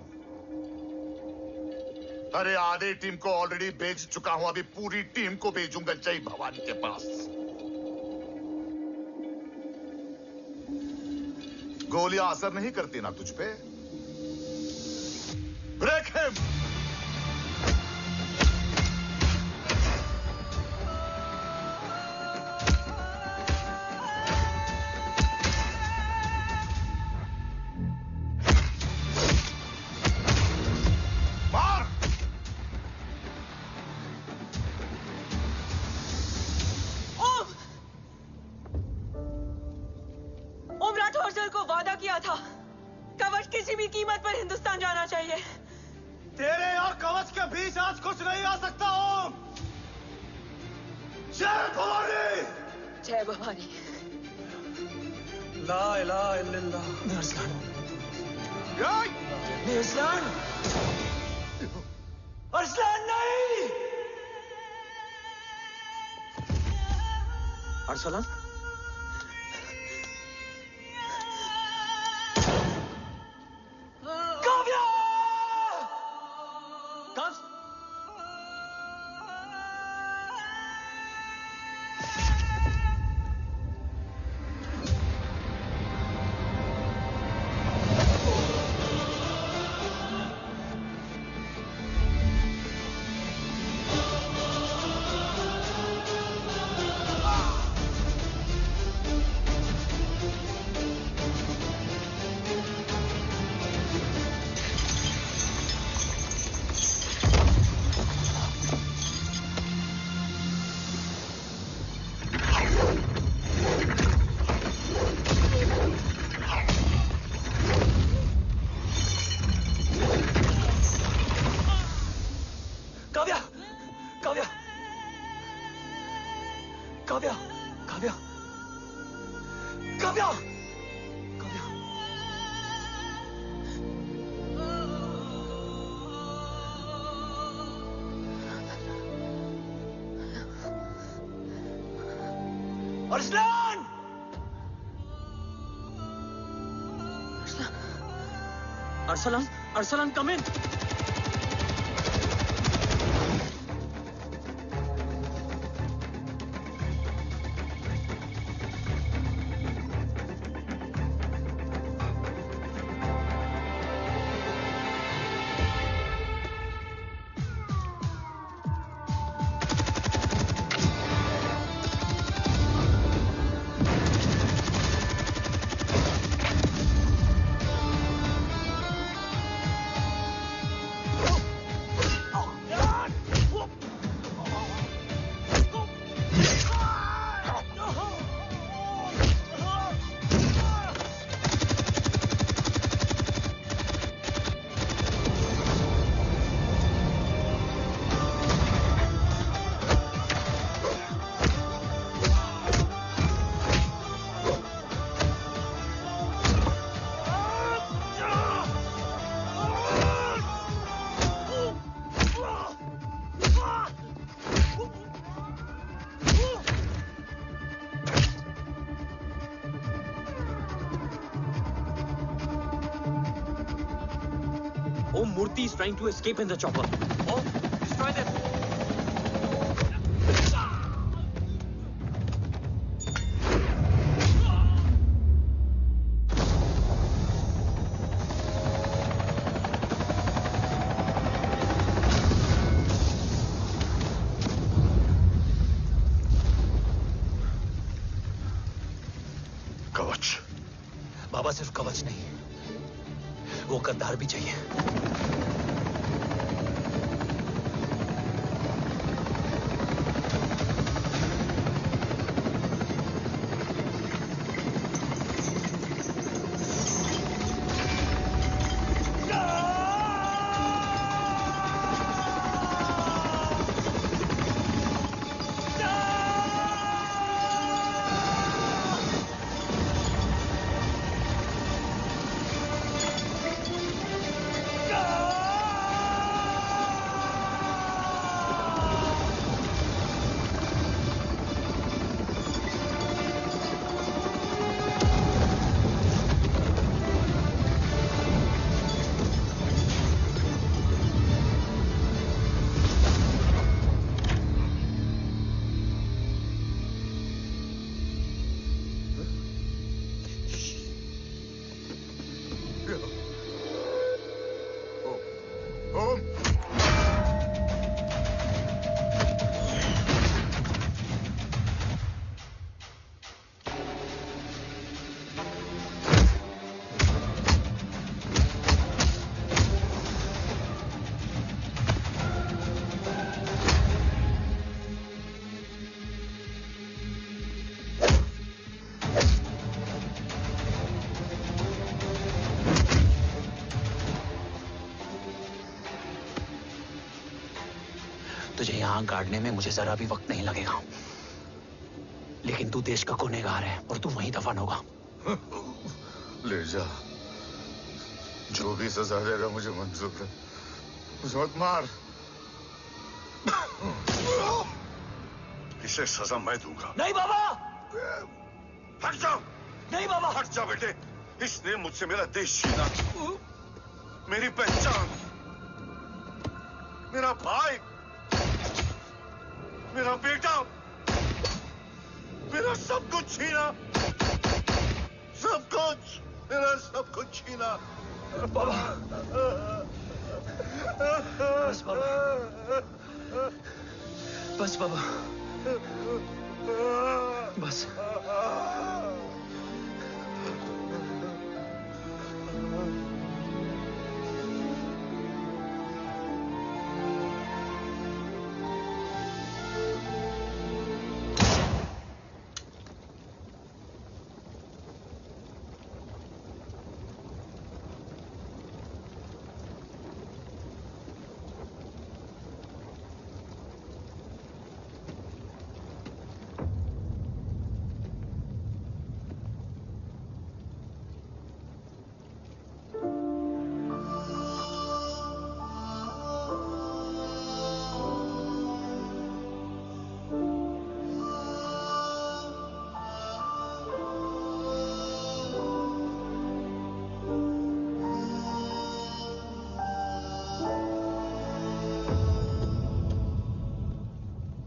अरे आधे टीम को ऑलरेडी भेज चुका हूं, अभी पूरी टीम को भेजूंगा जय भवानी के पास। गोलियां असर नहीं करती ना तुझ पे? Break him! तेरे और कवच के बीच आज कुछ नहीं आ सकता ओम। जय भवानी! जय भवानी। ला इलाहा इल्लल्लाह। अरसलान। अरसलान! अरसलान नहीं! Arsalan? Arsalan! Arsalan, Arsalan, come in. Om Murthy is trying to escape in the chopper. Oh, destroy them. कवच। बाबा सिर्फ कवच नहीं, वो गद्दार भी चाहिए। तुझे यहां गाड़ने में मुझे जरा भी वक्त नहीं लगेगा, लेकिन तू देश का गुनहगार है और तू वहीं दफन होगा। ले जा, जो भी सजा देगा मुझे मंजूर है, मुझे मत मार। इसे सजा मैं दूंगा। नहीं बाबा, हट जाओ। नहीं बाबा, हट जा बेटे। इसने मुझसे मेरा देश छीना, मेरी पहचान, मेरा भाई, मेरा बेटा, मेरा सब कुछ छीना, सब कुछ, मेरा सब कुछ छीना। बाबा, बस बाबा, बस बाबा, बस।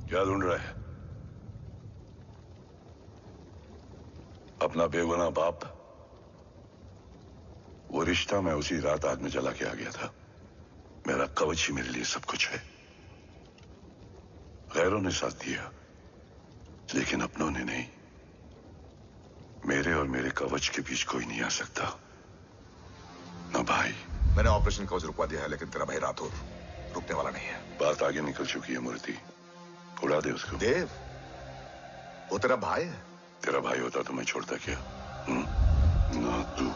क्या ढूंढ रहा है? अपना बेगुनाह बाप। वो रिश्ता मैं उसी रात आग में जला के आ गया था। मेरा कवच ही मेरे लिए सब कुछ है। गैरों ने साथ दिया, लेकिन अपनों ने नहीं। मेरे और मेरे कवच के बीच कोई नहीं आ सकता। ना भाई। मैंने ऑपरेशन कवच रुकवा दिया है, लेकिन तेरा भाई राठौर रुकने वाला नहीं है। बात आगे निकल चुकी है मूर्ति, उड़ा दे उसको। देव, वो तेरा भाई है। तेरा भाई होता तो मैं छोड़ता क्या? ना तू।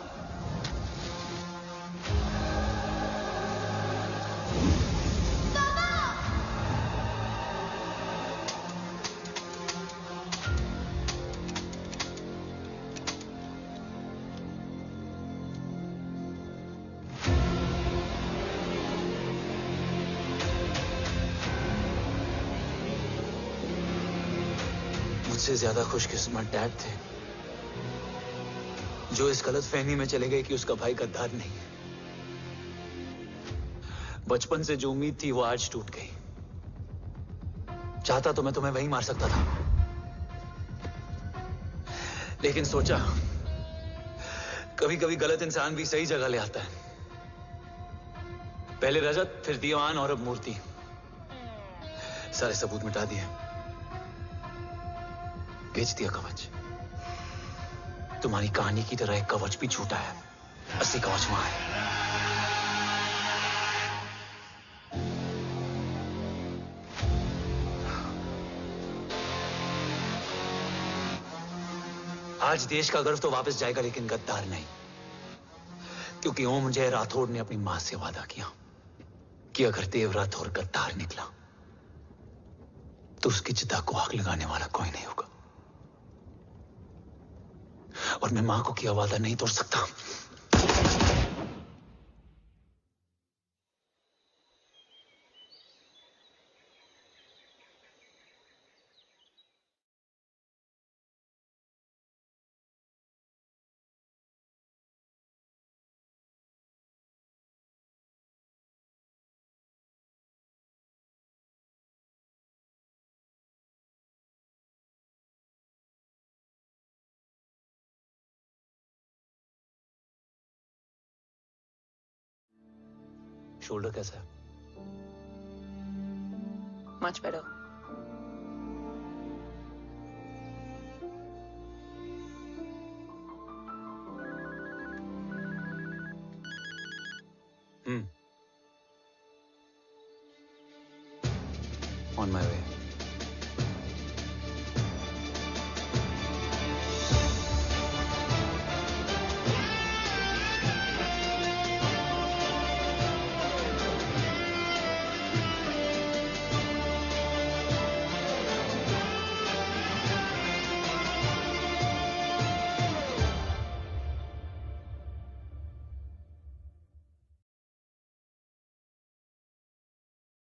मुझसे ज्यादा खुशकिस्मत डैड थे, जो इस गलतफहमी में चले गए कि उसका भाई गद्दार नहीं है। बचपन से जो उम्मीद थी वो आज टूट गई। चाहता तो मैं तुम्हें वहीं मार सकता था, लेकिन सोचा कभी कभी गलत इंसान भी सही जगह ले आता है। पहले रजत, फिर दीवान और अब मूर्ति। सारे सबूत मिटा दिए, बेच दिया कवच। तुम्हारी कहानी की तरह एक कवच भी छूटा है। असली कवच वहां है। आज देश का गर्व तो वापस जाएगा, लेकिन गद्दार नहीं। क्योंकि ओम जय राठौड़ ने अपनी मां से वादा किया कि अगर देव राठौड़ गद्दार निकला तो उसकी चिता को आग लगाने वाला कोई नहीं होगा। और मैं मां को किया वादा नहीं तोड़ सकता। शोल्डर कैसा है? Much better.